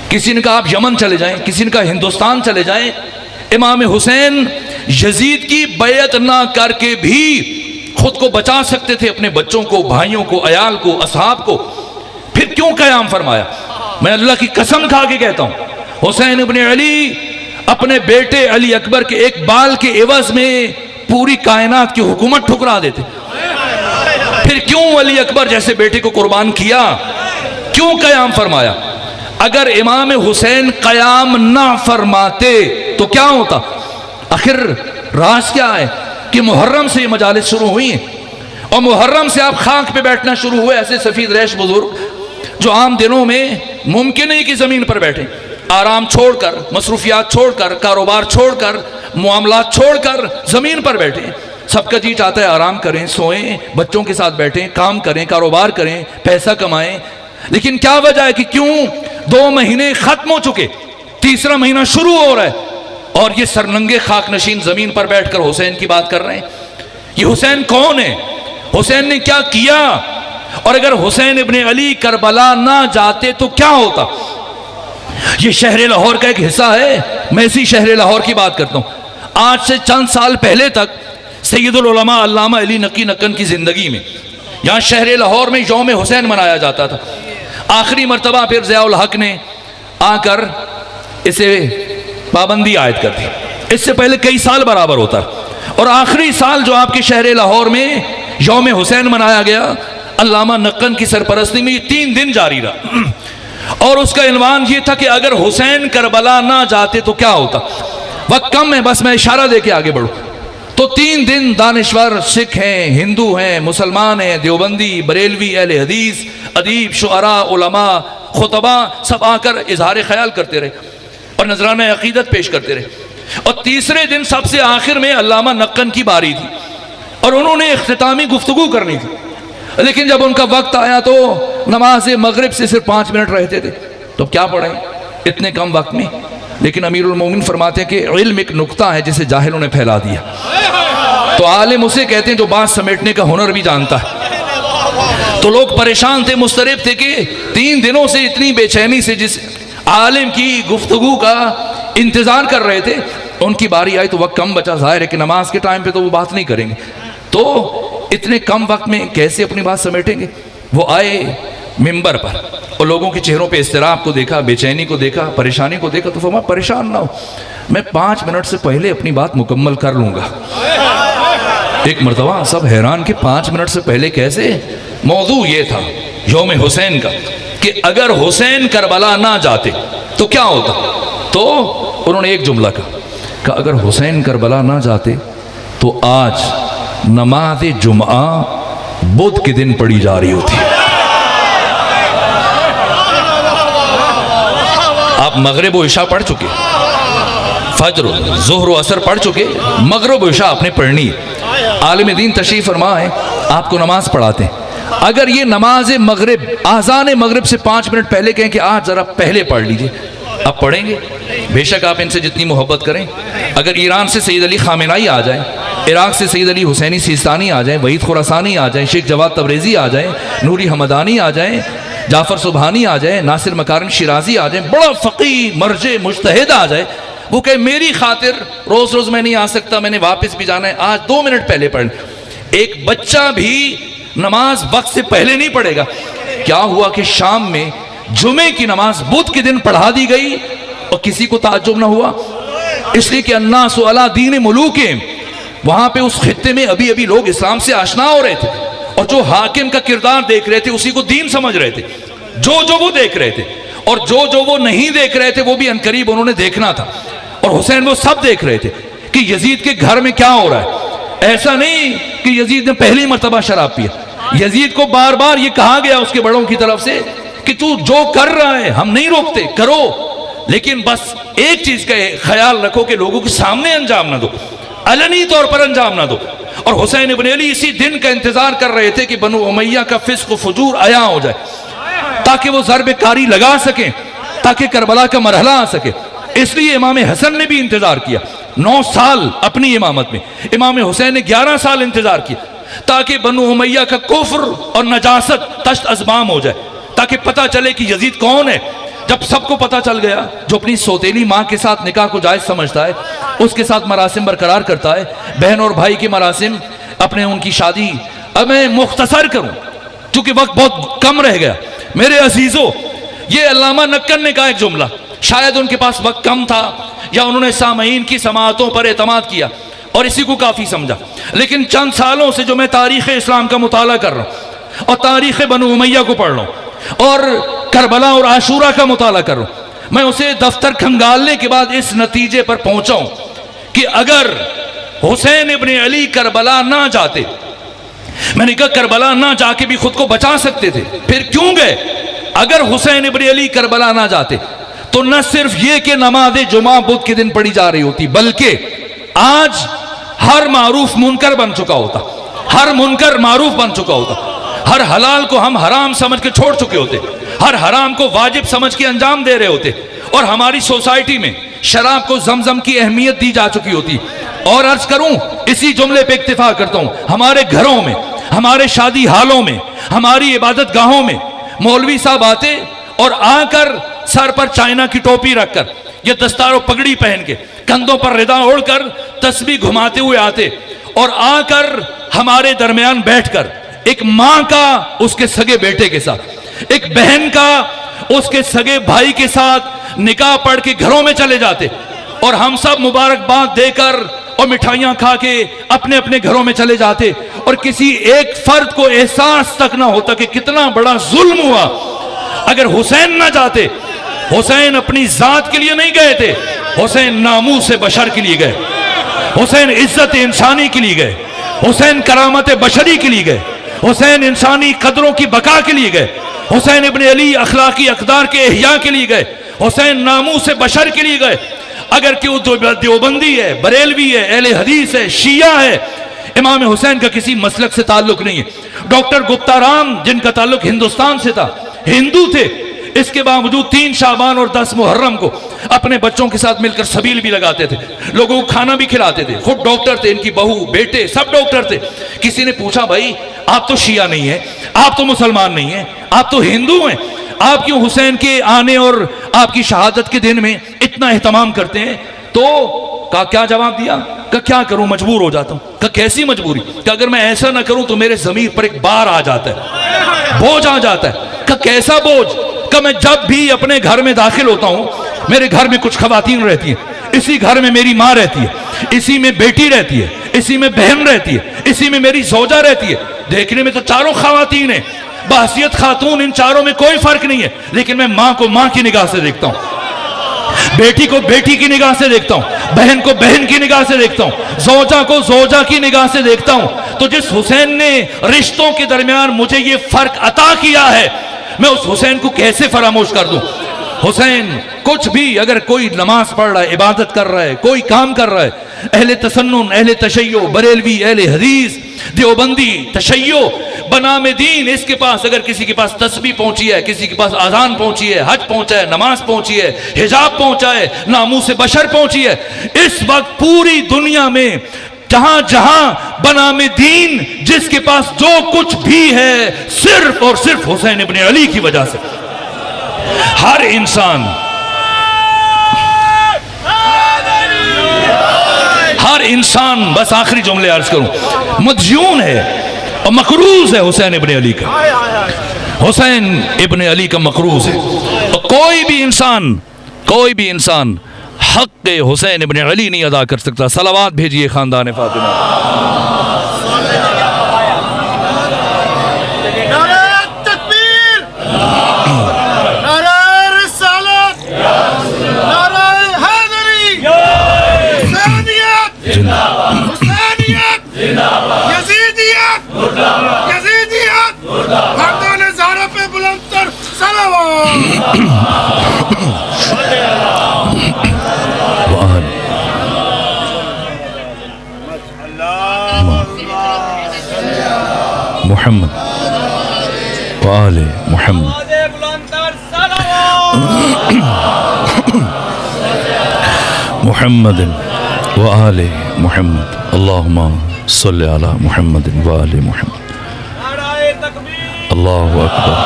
کسی نے کہا آپ یمن چلے جائیں، کسی نے کہا ہندوستان چلے جائیں۔ امام حسین یزید کی بیعت نہ کر کے بھی خود کو بچا سکتے تھے، اپنے بچوں کو، بھائیوں کو، عیال کو، اصحاب کو، پھر کیوں قیام فرمایا؟ میں اللہ کی قسم کھا کے کہتا ہوں، حسین ابن علی اپنے بیٹے علی اکبر کے ایک بال کے عوض میں پوری کائنات کی حکومت ٹھکرا دیتے۔ پھر کیوں علی اکبر جیسے بیٹے کو قربان کیا؟ کیوں قیام فرمایا؟ اگر امام حسین قیام نہ فرماتے تو کیا ہوتا؟ آخر راز کیا ہے کہ محرم سے یہ مجالس شروع ہوئی ہیں، اور محرم سے آپ خاک پہ بیٹھنا شروع ہوئے، ایسے سفید ریش بزرگ جو عام دنوں میں ممکن ہے کہ زمین پر بیٹھیں، آرام چھوڑ کر، مصروفیات چھوڑ کر، کاروبار چھوڑ کر، معاملات چھوڑ کر زمین پر بیٹھیں۔ سب کا جی چاہتا ہے آرام کریں، سوئیں، بچوں کے ساتھ بیٹھیں، کام کریں، کاروبار کریں، پیسہ کمائیں، لیکن کیا وجہ ہے کہ کیوں 2 مہینے ختم ہو چکے، تیسرا مہینہ شروع ہو رہا ہے، اور یہ سرننگے خاک نشین زمین پر بیٹھ کر حسین کی بات کر رہے ہیں؟ یہ حسین کون ہے؟ حسین نے کیا کیا؟ اور اگر حسین ابن علی کربلا نہ جاتے تو کیا ہوتا؟ یہ شہر لاہور کا ایک حصہ ہے، میں اسی شہر لاہور کی بات کرتا ہوں۔ آج سے چند سال پہلے تک سید العلماء علامہ علی نقی نکن کی زندگی میں یہاں شہر لاہور میں یوم حسین منایا جاتا تھا۔ آخری مرتبہ پھر ضیاء الحق نے آ کر اسے پابندی عائد کر دی، اس سے پہلے کئی سال برابر ہوتا، اور آخری سال جو آپ کے شہر لاہور میں یوم حسین منایا گیا علامہ نقن کی سرپرستی میں، یہ 3 دن جاری رہا، اور اس کا عنوان یہ تھا کہ اگر حسین کربلا نہ جاتے تو کیا ہوتا۔ وقت کم ہے، بس میں اشارہ دے کے آگے بڑھوں تو 3 دن دانشور سکھ ہیں، ہندو ہیں، مسلمان ہیں، دیوبندی، بریلوی، اہل حدیث، ادیب، شعراء، علماء، خطبہ سب آ کر اظہار خیال کرتے رہے اور نذرانہ عقیدت پیش کرتے رہے، اور تیسرے دن سب سے آخر میں علامہ نقن کی باری تھی اور انہوں نے اختتامی گفتگو کرنی تھی، لیکن جب ان کا وقت آیا تو نماز مغرب سے صرف 5 منٹ رہتے تھے، تو کیا پڑھیں اتنے کم وقت میں؟ لیکن امیر المومنین فرماتے ہیں کہ علم ایک نقطہ ہے جسے جاہلوں نے پھیلا دیا، تو عالم اسے کہتے ہیں جو بات سمیٹنے کا ہنر بھی جانتا ہے۔ تو لوگ پریشان تھے، مضطرب تھے کہ 3 دنوں سے اتنی بے چینی سے جس عالم کی گفتگو کا انتظار کر رہے تھے، ان کی باری آئی تو وقت کم بچا، ظاہر ہے کہ نماز کے ٹائم پہ تو وہ بات نہیں کریں گے، تو اتنے کم وقت میں کیسے اپنی بات سمیٹیں گے؟ وہ آئے منبر پر اور لوگوں کے چہروں پہ اضطراب کو دیکھا، بے چینی کو دیکھا، پریشانی کو دیکھا، تو فرمایا پریشان نہ ہو، میں 5 منٹ سے پہلے اپنی بات مکمل کر لوں گا۔ ایک مرتبہ سب حیران کہ 5 منٹ سے پہلے کیسے؟ موضوع یہ تھا یوم حسین کا کہ اگر حسین کربلا نہ جاتے تو کیا ہوتا؟ تو انہوں نے ایک جملہ کہا، اگر حسین کربلا نہ جاتے تو آج نماز جمعہ بدھ کے دن پڑھی جا رہی ہوتی۔ آپ مغرب و عشاء پڑھ چکے، فجر ظہر و عصر پڑھ چکے، مغرب و عشاء آپ نے پڑھنی ہے۔ عالم دین تشریف فرما ہے، آپ کو نماز پڑھاتے ہیں، اگر یہ نماز مغرب آذان مغرب سے 5 منٹ پہلے کہیں کہ آج ذرا پہلے پڑھ لیجئے، آپ پڑھیں گے؟ بے شک آپ ان سے جتنی محبت کریں، اگر ایران سے سید علی خامنائی آ جائیں، عراق سے سید علی حسینی سیستانی آ جائیں، وحید خراسانی آ جائیں، شیخ جواد تبریزی آ جائیں، نوری حمدانی آ جائیں، جعفر سبحانی آ جائیں، ناصر مکارم شیرازی آ جائیں، بڑا فقیہ مرجع مجتہد آ جائے، وہ کہ میری خاطر روز روز میں نہیں آ سکتا، میں نے واپس بھی جانا ہے، آج 2 منٹ پہلے پڑھیں۔ ایک بچہ بھی نماز وقت سے پہلے نہیں پڑھے گا۔ کیا ہوا کہ شام میں جمعے کی نماز بدھ کے دن پڑھا دی گئی اور کسی کو تعجب نہ ہوا؟ اس لیے کہ الناس علی دین ملوکہم، وہاں پہ اس خطے میں ابھی لوگ اسلام سے آشنا ہو رہے تھے، اور جو حاکم کا کردار دیکھ رہے تھے اسی کو دین سمجھ رہے تھے، جو وہ دیکھ رہے تھے، اور جو وہ نہیں دیکھ رہے تھے وہ بھی عنقریب انہوں نے دیکھنا تھا۔ اور حسین وہ سب دیکھ رہے تھے کہ یزید کے گھر میں کیا ہو رہا ہے۔ ایسا نہیں کہ یزید نے پہلی مرتبہ شراب پیا، یزید کو بار بار یہ کہا گیا اس کے بڑوں کی طرف سے کہ تو جو کر رہا ہے ہم نہیں روکتے، کرو، لیکن بس ایک چیز کا خیال رکھو کہ لوگوں کے سامنے انجام نہ دو، علنی طور پر انجام نہ دو۔ اور حسین ابن علی اسی دن کا انتظار کر رہے تھے کہ بنو امیہ کا فسق و فجور عیاں ہو جائے، تاکہ وہ ضرب کاری لگا سکیں، تاکہ کربلا کا مرحلہ آ سکے۔ اس لیے امام حسن نے بھی انتظار کیا 9 سال اپنی امامت میں، امام حسین نے 11 سال انتظار کیا، تاکہ بنو امیہ کا کفر اور نجاست تشت ازبام ہو جائے، تاکہ پتہ چلے کہ یزید کون ہے۔ جب سب کو پتہ چل گیا، جو اپنی سوتیلی ماں کے ساتھ نکاح کو جائز سمجھتا ہے اس کے ساتھ مراسم برقرار کرتا ہے، بہن اور بھائی کے مراسم، اپنے ان کی شادی۔ اب میں مختصر کروں چونکہ وقت بہت کم رہ گیا۔ میرے عزیزو، یہ علامہ نکن نے کہا ایک جملہ، شاید ان کے پاس وقت کم تھا یا انہوں نے سامعین کی سماعتوں پر اعتماد کیا اور اسی کو کافی سمجھا، لیکن چند سالوں سے جو میں تاریخ اسلام کا مطالعہ کر رہا ہوں اور تاریخ بنو امیہ کو پڑھ رہا ہوں اور کربلا اور عاشورہ کا مطالعہ کر رہا ہوں، میں اسے دفتر کھنگالنے کے بعد اس نتیجے پر پہنچا ہوں کہ اگر حسین ابن علی کربلا نہ جاتے، میں نے کہا کربلا نہ جا کے بھی خود کو بچا سکتے تھے، پھر کیوں گئے؟ اگر حسین ابن علی کربلا نہ جاتے تو نہ صرف یہ کہ نماز جمعہ بدھ کے دن پڑھی جا رہی ہوتی، بلکہ آج ہر معروف منکر بن چکا ہوتا، ہر منکر معروف بن چکا ہوتا، ہر حلال کو ہم حرام سمجھ کے چھوڑ چکے ہوتے، ہر حرام کو واجب سمجھ کے انجام دے رہے ہوتے، اور ہماری سوسائٹی میں شراب کو زمزم کی اہمیت دی جا چکی ہوتی۔ اور عرض کروں، اسی جملے پہ اکتفا کرتا ہوں، ہمارے گھروں میں، ہمارے شادی حالوں میں، ہماری عبادت گاہوں میں مولوی صاحب آتے اور آ کر سر پر چائنا کی ٹوپی رکھ کر یا دستار و پگڑی پہن کے کندھوں پر ردا اوڑھ کر تسبیح گھماتے ہوئے آتے اور آ کر ہمارے درمیان بیٹھ کر ایک ماں کا اس کے سگے بیٹے کے ساتھ، ایک بہن کا اس کے سگے بھائی کے ساتھ نکاح پڑھ کے گھروں میں چلے جاتے، اور ہم سب مبارکباد دے کر اور مٹھائیاں کھا کے اپنے اپنے گھروں میں چلے جاتے، اور کسی ایک فرد کو احساس تک نہ ہوتا کہ کتنا بڑا ظلم ہوا۔ اگر حسین نہ جاتے، حسین اپنی ذات کے لیے نہیں گئے تھے، حسین ناموس بشر کے لیے گئے، حسین عزت انسانی کے لیے گئے، حسین کرامت بشری کے لیے گئے، حسین انسانی قدروں کی بقا کے لیے گئے، حسین ابن علی اخلاقی اقدار کے احیاء کے لیے گئے، حسین ناموس بشر کے لیے گئے۔ اگر کہ وہ دیوبندی ہے، بریلوی ہے، اہل حدیث ہے، شیعہ ہے، امام حسین کا کسی مسلک سے تعلق نہیں ہے۔ ڈاکٹر گپتا رام جن کا تعلق ہندوستان سے تھا، ہندو تھے، اس کے باوجود 3 شعبان اور 10 محرم کو اپنے بچوں کے ساتھ مل کر سبیل بھی لگاتے تھے، لوگوں کو کھانا بھی کھلاتے تھے، خود ڈاکٹر تھے، ان کی بہو بیٹے سب ڈاکٹر تھے۔ کسی نے پوچھا بھائی آپ تو شیعہ نہیں ہیں، آپ تو مسلمان نہیں ہیں، آپ تو ہندو ہیں، آپ کیوں حسین کے آنے اور آپ کی شہادت کے دن میں اتنا اہتمام کرتے ہیں؟ تو کیا جواب دیا؟ کہ کیا کروں، مجبور ہو جاتا ہوں۔ کہ کیسی مجبوری؟ کہ اگر میں ایسا نہ کروں تو میرے ضمیر پر ایک بار آ جاتا ہے، بوجھ آ جاتا ہے۔ کہ کیسا بوجھ؟ کہ میں جب بھی اپنے گھر میں داخل ہوتا ہوں، میرے گھر میں کچھ خواتین رہتی ہیں، اسی گھر میں میری ماں رہتی ہے، اسی میں بیٹی رہتی ہے، اسی میں بہن رہتی ہے، اسی میں میری زوجہ رہتی ہے، دیکھنے میں تو چاروں خواتین ہیں، بحیثیت خاتون ان چاروں میں کوئی فرق نہیں ہے، لیکن میں ماں کو ماں کی نگاہ سے دیکھتا ہوں، بیٹی کو بیٹی کی نگاہ سے دیکھتا ہوں، بہن کو بہن کی نگاہ سے دیکھتا ہوں، زوجہ کو زوجہ کی نگاہ سے دیکھتا ہوں۔ تو جس حسین نے رشتوں کے درمیان مجھے یہ فرق عطا کیا ہے، میں اس حسین کو کیسے فراموش کر دوں؟ حسین کچھ بھی، اگر کوئی نماز پڑھ رہا ہے، عبادت کر رہا ہے، کوئی کام کر رہا ہے، اہل تسنن، اہل تشیع، بریلوی، اہل حدیث، دیوبندی، تشیع، بنام دین، اس کے پاس اگر کسی کے پاس تسبیح پہنچی ہے، کسی کے پاس اذان پہنچی ہے، حج پہنچا ہے، نماز پہنچی ہے، حجاب پہنچا ہے، ناموس بشر پہنچی ہے، اس وقت پوری دنیا میں جہاں جہاں بنام دین جس کے پاس جو کچھ بھی ہے، صرف اور صرف حسین ابن علی کی وجہ سے۔ ہر انسان بس آخری جملے عرض کروں، مدیون ہے اور مقروض ہے حسین ابن علی کا، حسین ابن علی کا مقروض ہے، اور کوئی بھی انسان حق حسین ابن علی نہیں ادا کر سکتا۔ صلوات بھیجئے خاندان فاطمہ۔ محمد وآل محمد محمد وآل محمد اللہم صلی علی محمد وآل محمد۔ اللہ اکبر۔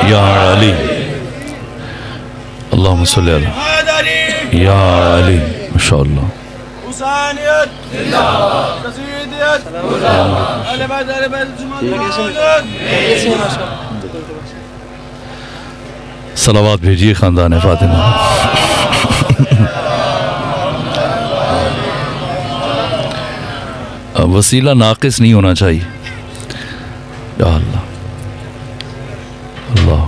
یا علی اللہم صلی علی یا علی ماشاءاللہ۔ صلوات بھیجئے خاندان فاطمہ۔ وسیلہ ناقص نہیں ہونا چاہیے۔ یا اللہ اللہ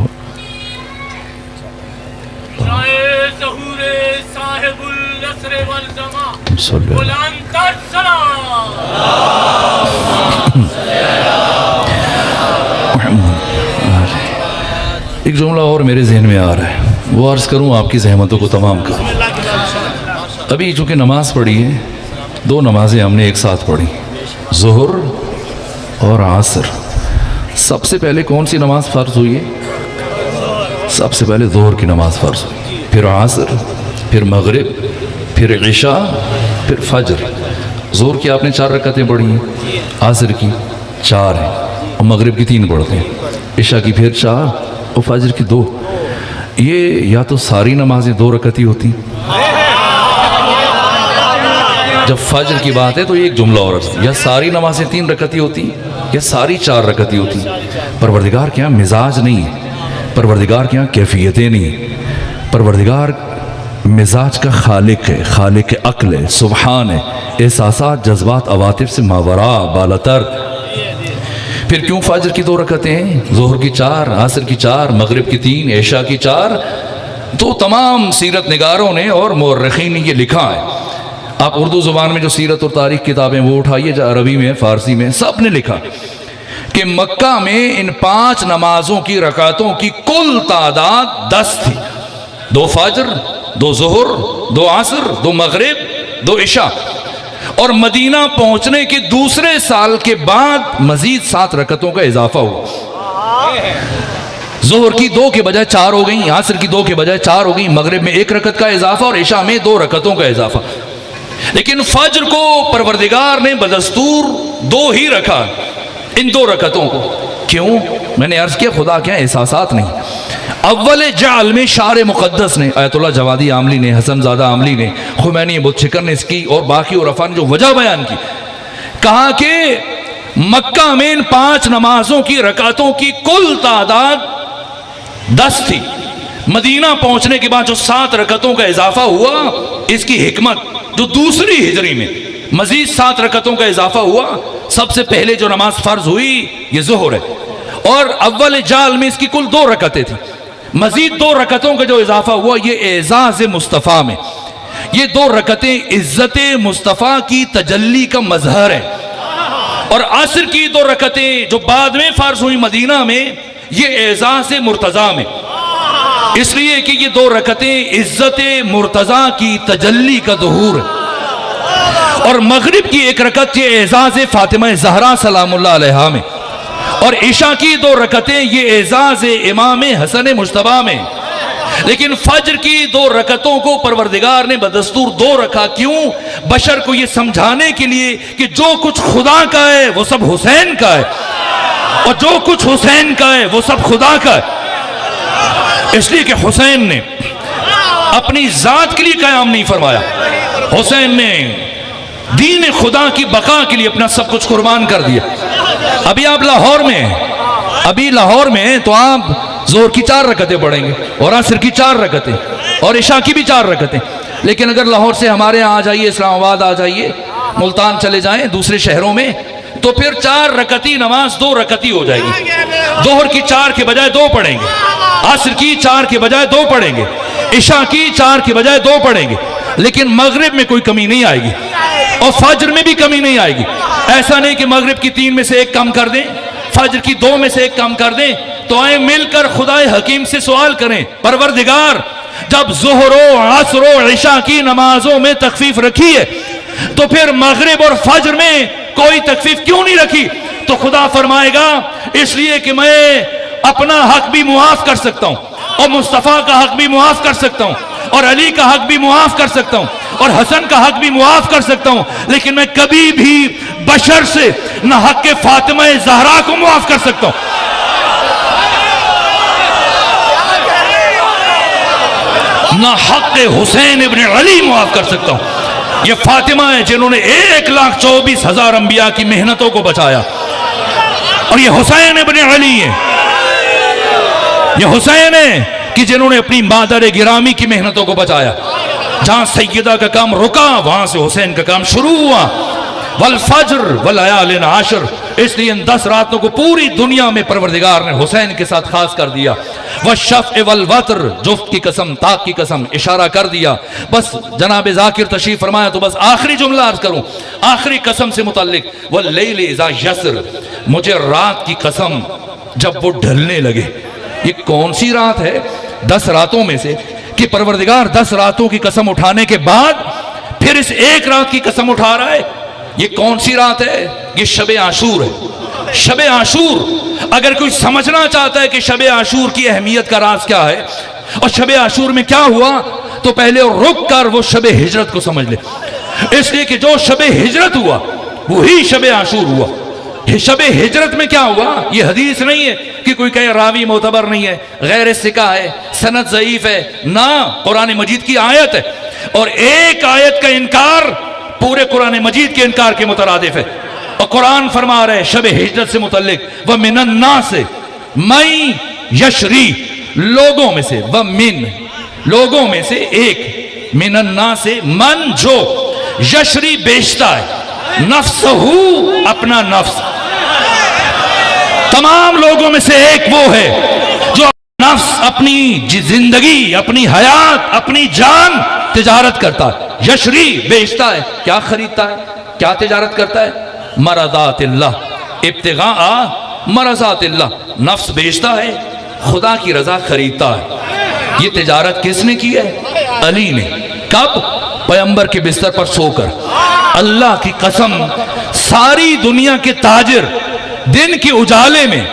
ایک جملہ اور میرے ذہن میں آ رہا ہے، وہ عرض کروں، آپ کی زحمتوں کو تمام کروں۔ ابھی چونکہ نماز پڑھی ہے، دو نمازیں ہم نے ایک ساتھ پڑھی، ظہر اور عصر۔ سب سے پہلے کون سی نماز فرض ہوئی ہے؟ سب سے پہلے ظہر کی نماز فرض ہوئی، پھر عصر، پھر مغرب، پھر عشاء، پھر فجر۔ ظہر کی آپ نے 4 رکعتیں پڑھی ہیں، عصر کی 4 ہیں، اور مغرب کی 3 پڑھتے ہیں، عشاء کی پھر 4 اور فجر کی 2۔ یہ یا تو ساری نمازیں 2 رکعتی ہوتی، جب فجر کی بات ہے تو ایک جملہ اور، یا ساری نمازیں 3 رکعتی ہوتی یا ساری 4 رکعتی ہوتی۔ پروردگار کے ہاں مزاج نہیں ہے، پروردگار کے ہاں کیفیتیں نہیں ہیں، پروردگار مزاج کا خالق ہے، خالق عقل ہے، سبحان ہے، احساسات، جذبات، عواطف سے ماورا، بالاتر۔ پھر کیوں فجر کی 2 رکعتیں ہیں، ظہر کی 4، عصر کی 4، مغرب کی 3، عشاء کی 4؟ تو تمام سیرت نگاروں نے اور مورخین نے یہ لکھا ہے۔ آپ اردو زبان میں جو سیرت اور تاریخ کتابیں وہ اٹھائیے، جو عربی میں، فارسی میں، سب نے لکھا کہ مکہ میں ان 5 نمازوں کی رکعتوں کی کل تعداد 10 تھی، 2 فجر، 2 ظہر، 2 عصر، 2 مغرب، 2 عشاء۔ اور مدینہ پہنچنے کے دوسرے سال کے بعد مزید 7 رکعتوں کا اضافہ ہوا۔ ظہر کی 2 کے بجائے 4 ہو گئیں، عصر کی 2 کے بجائے 4 ہو گئیں، مغرب میں 1 رکعت کا اضافہ اور عشاء میں 2 رکعتوں کا اضافہ۔ لیکن فجر کو پروردگار نے بدستور 2 ہی رکھا، ان 2 رکعتوں کو۔ کیوں؟ میں نے عرض کیا، خدا کیا احساسات نہیں۔ اول جعل میں شعر مقدس نے، آیت اللہ جوادی عاملی نے، حسن زادہ عاملی نے، خمینی بت شکر نے اس کی اور باقی عرفاء نے جو وجہ بیان کی، کہا کہ مکہ میں ان 5 نمازوں کی رکعتوں کی کل تعداد 10 تھی، مدینہ پہنچنے کے بعد جو 7 رکعتوں کا اضافہ ہوا، اس کی حکمت جو دوسری ہجری میں مزید 7 رکعتوں کا اضافہ ہوا. سب سے پہلے جو نماز فرض ہوئی یہ ظہر ہے، اور اول جال میں اس کی کل 2 رکعتیں تھیں. مزید 2 رکعتوں کا جو اضافہ ہوا یہ اعزاز مصطفیٰ میں. یہ 2 رکعتیں عزت مصطفیٰ کی تجلی کا مظہر ہے. اور عصر کی 2 رکعتیں جو بعد میں فرض ہوئی مدینہ میں یہ اعزاز مرتضیٰ میں، اس لیے کہ یہ 2 رکعتیں عزت مرتضیٰ کی تجلی کا ظہور ہے. اور مغرب کی 1 رکعت یہ اعزاز فاطمہ زہرا سلام اللہ علیہا میں، اور عشاء کی 2 رکعتیں یہ اعزاز امام حسن مجتبیٰ میں. لیکن فجر کی 2 رکعتوں کو پروردگار نے بدستور 2 رکھا. کیوں؟ بشر کو یہ سمجھانے کے لیے کہ جو کچھ خدا کا ہے وہ سب حسین کا ہے، اور جو کچھ حسین کا ہے وہ سب خدا کا ہے. اس لیے کہ حسین نے اپنی ذات کے لیے قیام نہیں فرمایا، حسین نے دین خدا کی بقا کے لیے اپنا سب کچھ قربان کر دیا. ابھی آپ لاہور میں ہیں تو آپ ظہر کی 4 رکعتیں پڑھیں گے، اور عصر کی 4 رکعتیں، اور عشاء کی بھی 4 رکعتیں. لیکن اگر لاہور سے ہمارے یہاں آ جائیے، اسلام آباد آ جائیے، ملتان چلے جائیں، دوسرے شہروں میں، تو پھر 4 رکعتی نماز 2 رکعتی ہو جائے گی. ظہر کی 4 کے بجائے 2 پڑھیں گے، عصر کی 4 کے بجائے 2 پڑھیں گے، عشاء کی 4 کے بجائے 2 پڑھیں گے. لیکن مغرب میں کوئی کمی نہیں آئے گی، اور فجر میں بھی کمی نہیں آئے گی. ایسا نہیں کہ مغرب کی 3 میں سے 1 کم کر دیں، فجر کی 2 میں سے 1 کم کر دیں. تو آئیں مل کر خدائے حکیم سے سوال کریں، پروردگار جب ظہر و عصر و عشاء کی نمازوں میں تخفیف رکھی ہے تو پھر مغرب اور فجر میں کوئی تخفیف کیوں نہیں رکھی؟ تو خدا فرمائے گا اس لیے کہ میں اپنا حق بھی معاف کر سکتا ہوں، اور مصطفیٰ کا حق بھی معاف کر سکتا ہوں، اور علی کا حق بھی معاف کر سکتا ہوں، اور حسن کا حق بھی معاف کر سکتا ہوں. لیکن میں کبھی بھی بشر سے نہ حق فاطمہ زہرا کو معاف کر سکتا ہوں، نہ حق حسین ابن علی معاف کر سکتا ہوں. یہ فاطمہ ہے جنہوں نے 1,24,000 انبیاء کی محنتوں کو بچایا، اور یہ حسین ابن علی ہے، یہ حسین ہے کہ جنہوں نے اپنی مادر گرامی کی محنتوں کو بچایا. جہاں سیدہ کا کام رکا وہاں سے حسین کا کام شروع ہوا. والفجر واللیال عشر، اس لیے ان 10 راتوں کو پوری دنیا میں پروردگار نے حسین کے ساتھ خاص کر دیا. والشفع والوتر، جفت کی قسم، طاق کی قسم، اشارہ کر دیا. بس جناب ذاکر تشریف فرمایا تو بس آخری جملہ عرض کروں آخری قسم سے متعلق. واللیل اذا یسر، مجھے رات کی قسم جب وہ ڈھلنے لگے. یہ کون سی رات ہے 10 راتوں میں سے کہ پروردگار 10 راتوں کی قسم اٹھانے کے بعد پھر اس 1 رات کی قسم اٹھا رہا ہے؟ یہ کون سی رات ہے؟ یہ شب عاشور ہے. شب عاشور، اگر کوئی سمجھنا چاہتا ہے کہ شب عاشور کی اہمیت کا راز کیا ہے اور شب عاشور میں کیا ہوا، تو پہلے رک کر وہ شب ہجرت کو سمجھ لے. اس لیے کہ جو شب ہجرت ہوا وہی شب عاشور ہوا. شب ہجرت میں کیا ہوا؟ یہ حدیث نہیں ہے کہ کوئی کہے راوی معتبر نہیں ہے، غیر ثقہ ہے، سند ضعیف ہے. نہ، قرآن مجید کی آیت ہے، اور ایک آیت کا انکار پورے قرآن مجید کے انکار کے مترادف ہے. اور قرآن فرما رہے شب ہجرت سے متعلق وَمِنَ النَّاسِ مَن یشری، لوگوں میں سے، وَمِن لوگوں میں سے ایک، مِنَ النَّاسِ من جو یشری بیچتا ہے، نفسہو اپنا نفس. تمام لوگوں میں سے ایک وہ ہے جو نفس، اپنی زندگی، اپنی حیات، اپنی جان تجارت کرتا ہے. یشری بیچتا ہے، کیا خریدتا ہے، کیا تجارت کرتا ہے؟ مرضات اللہ، ابتغاء مرضات اللہ. نفس بیچتا ہے، خدا کی رضا خریدتا ہے. یہ تجارت کس نے کی ہے؟ علی نے. کب؟ پیغمبر کے بستر پر سو کر. اللہ کی قسم ساری دنیا کے تاجر دن کے اجالے میں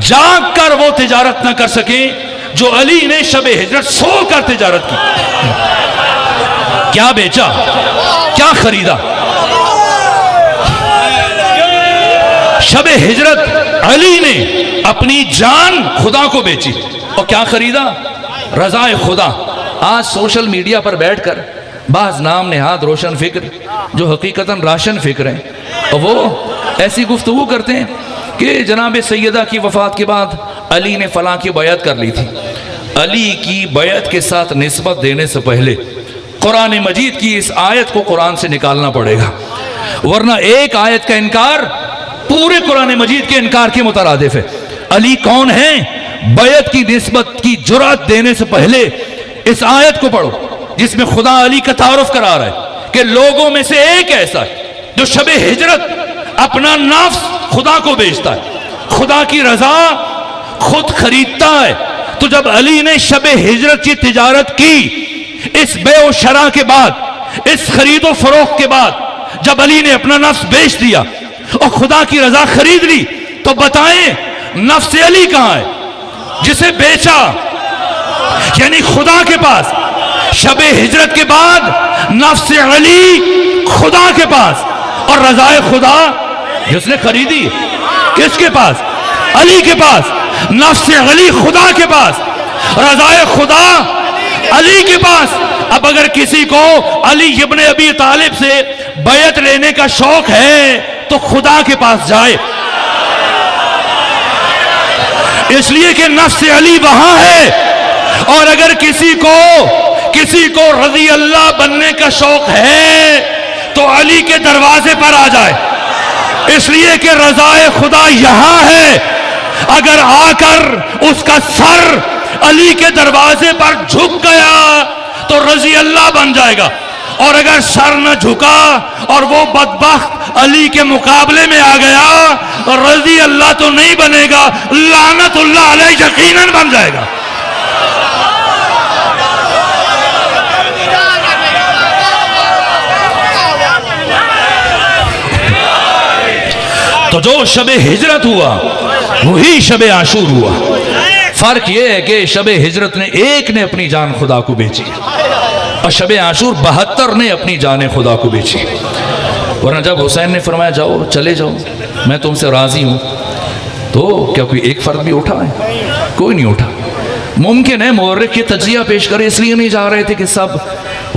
جاگ کر وہ تجارت نہ کر سکیں جو علی نے شب ہجرت سو کر تجارت کی. کیا بیچا، کیا خریدا؟ شب ہجرت علی نے اپنی جان خدا کو بیچی. اور کیا خریدا؟ رضا خدا. آج سوشل میڈیا پر بیٹھ کر بعض نام نہاد روشن فکر جو حقیقتاً راشن فکر ہیں، اور وہ ایسی گفتگو کرتے ہیں کہ جناب سیدہ کی وفات کے بعد علی نے فلاں کی بیعت کر لی تھی. علی کی بیعت کے ساتھ نسبت دینے سے پہلے قرآن مجید کی اس آیت کو قرآن سے نکالنا پڑے گا. ورنہ ایک آیت کا انکار پورے قرآن مجید کے انکار کے مترادف ہے۔ علی کون ہیں؟ بیعت کی نسبت کی جرأت دینے سے پہلے اس آیت کو پڑھو جس میں خدا علی کا تعارف کرا رہا ہے کہ لوگوں میں سے ایک ایسا ہے جو شب ہجرت اپنا نفس خدا کو بیچتا ہے، خدا کی رضا خود خریدتا ہے۔ تو جب علی نے شب ہجرت کی تجارت کی، اس بیع و شراء کے بعد، اس خرید و فروخت کے بعد، جب علی نے اپنا نفس بیچ دیا اور خدا کی رضا خرید لی، تو بتائیں نفس علی کہاں ہے جسے بیچا؟ یعنی خدا کے پاس شب ہجرت کے بعد نفس علی خدا کے پاس، اور رضائے خدا جس نے خریدی کس کے پاس؟ علی کے پاس۔ نفس علی خدا کے پاس، رضائے خدا علی کے پاس۔ اب اگر کسی کو علی ابن ابی طالب سے بیعت لینے کا شوق ہے تو خدا کے پاس جائے، اس لیے کہ نفس علی وہاں ہے۔ اور اگر کسی کو رضی اللہ بننے کا شوق ہے تو علی کے دروازے پر آ جائے، اس لیے کہ رضائے خدا یہاں ہے۔ اگر آ کر اس کا سر علی کے دروازے پر جھک گیا تو رضی اللہ بن جائے گا، اور اگر سر نہ جھکا اور وہ بدبخت علی کے مقابلے میں آ گیا، رضی اللہ تو نہیں بنے گا، لعنت اللہ علیہ یقیناً بن جائے گا۔ تو جو شب ہجرت ہوا وہی شب عاشور ہوا۔ فرق یہ ہے کہ شب ہجرت نے ایک نے اپنی جان خدا کو بیچی اور شب عاشور 72 نے اپنی جان خدا کو بیچی۔ ورنہ جب حسین نے فرمایا جاؤ چلے جاؤ میں تم سے راضی ہوں، تو کیا کوئی ایک فرد بھی اٹھا ہے؟ کوئی نہیں اٹھا۔ ممکن ہے مورخ یہ تجزیہ پیش کرے اس لیے نہیں جا رہے تھے کہ سب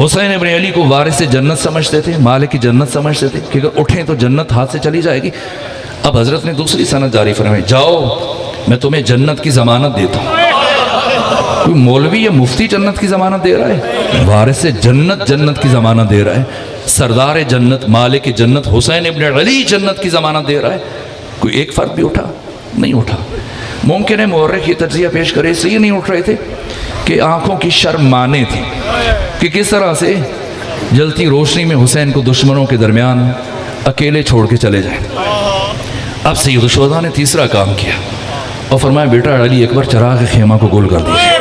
حسین ابن علی کو وارث جنت سمجھتے تھے، مالک کی جنت سمجھتے تھے کہ اگر اٹھیں تو جنت ہاتھ سے چلی جائے گی۔ اب حضرت نے دوسری سند جاری فرمائی، جاؤ میں تمہیں جنت کی ضمانت دیتا ہوں۔ کوئی مولوی یا مفتی جنت کی ضمانت دے رہا ہے؟ وارث جنت کی ضمانت دے رہا ہے، سردار جنت مالک جنت حسین ابن علی جنت کی ضمانت دے رہا ہے۔ کوئی ایک فرد بھی اٹھا؟ نہیں اٹھا۔ ممکن ہے مورخ یہ تجزیہ پیش کرے اس لیے نہیں اٹھ رہے تھے کہ آنکھوں کی شرم مانے تھی کہ کس طرح سے جلتی روشنی میں حسین کو دشمنوں کے درمیان اکیلے چھوڑ کے چلے جائیں۔ اب سید الشہداء نے تیسرا کام کیا اور فرمایا بیٹا علی اکبر چراغ خیمہ کو گول کر دیجیے۔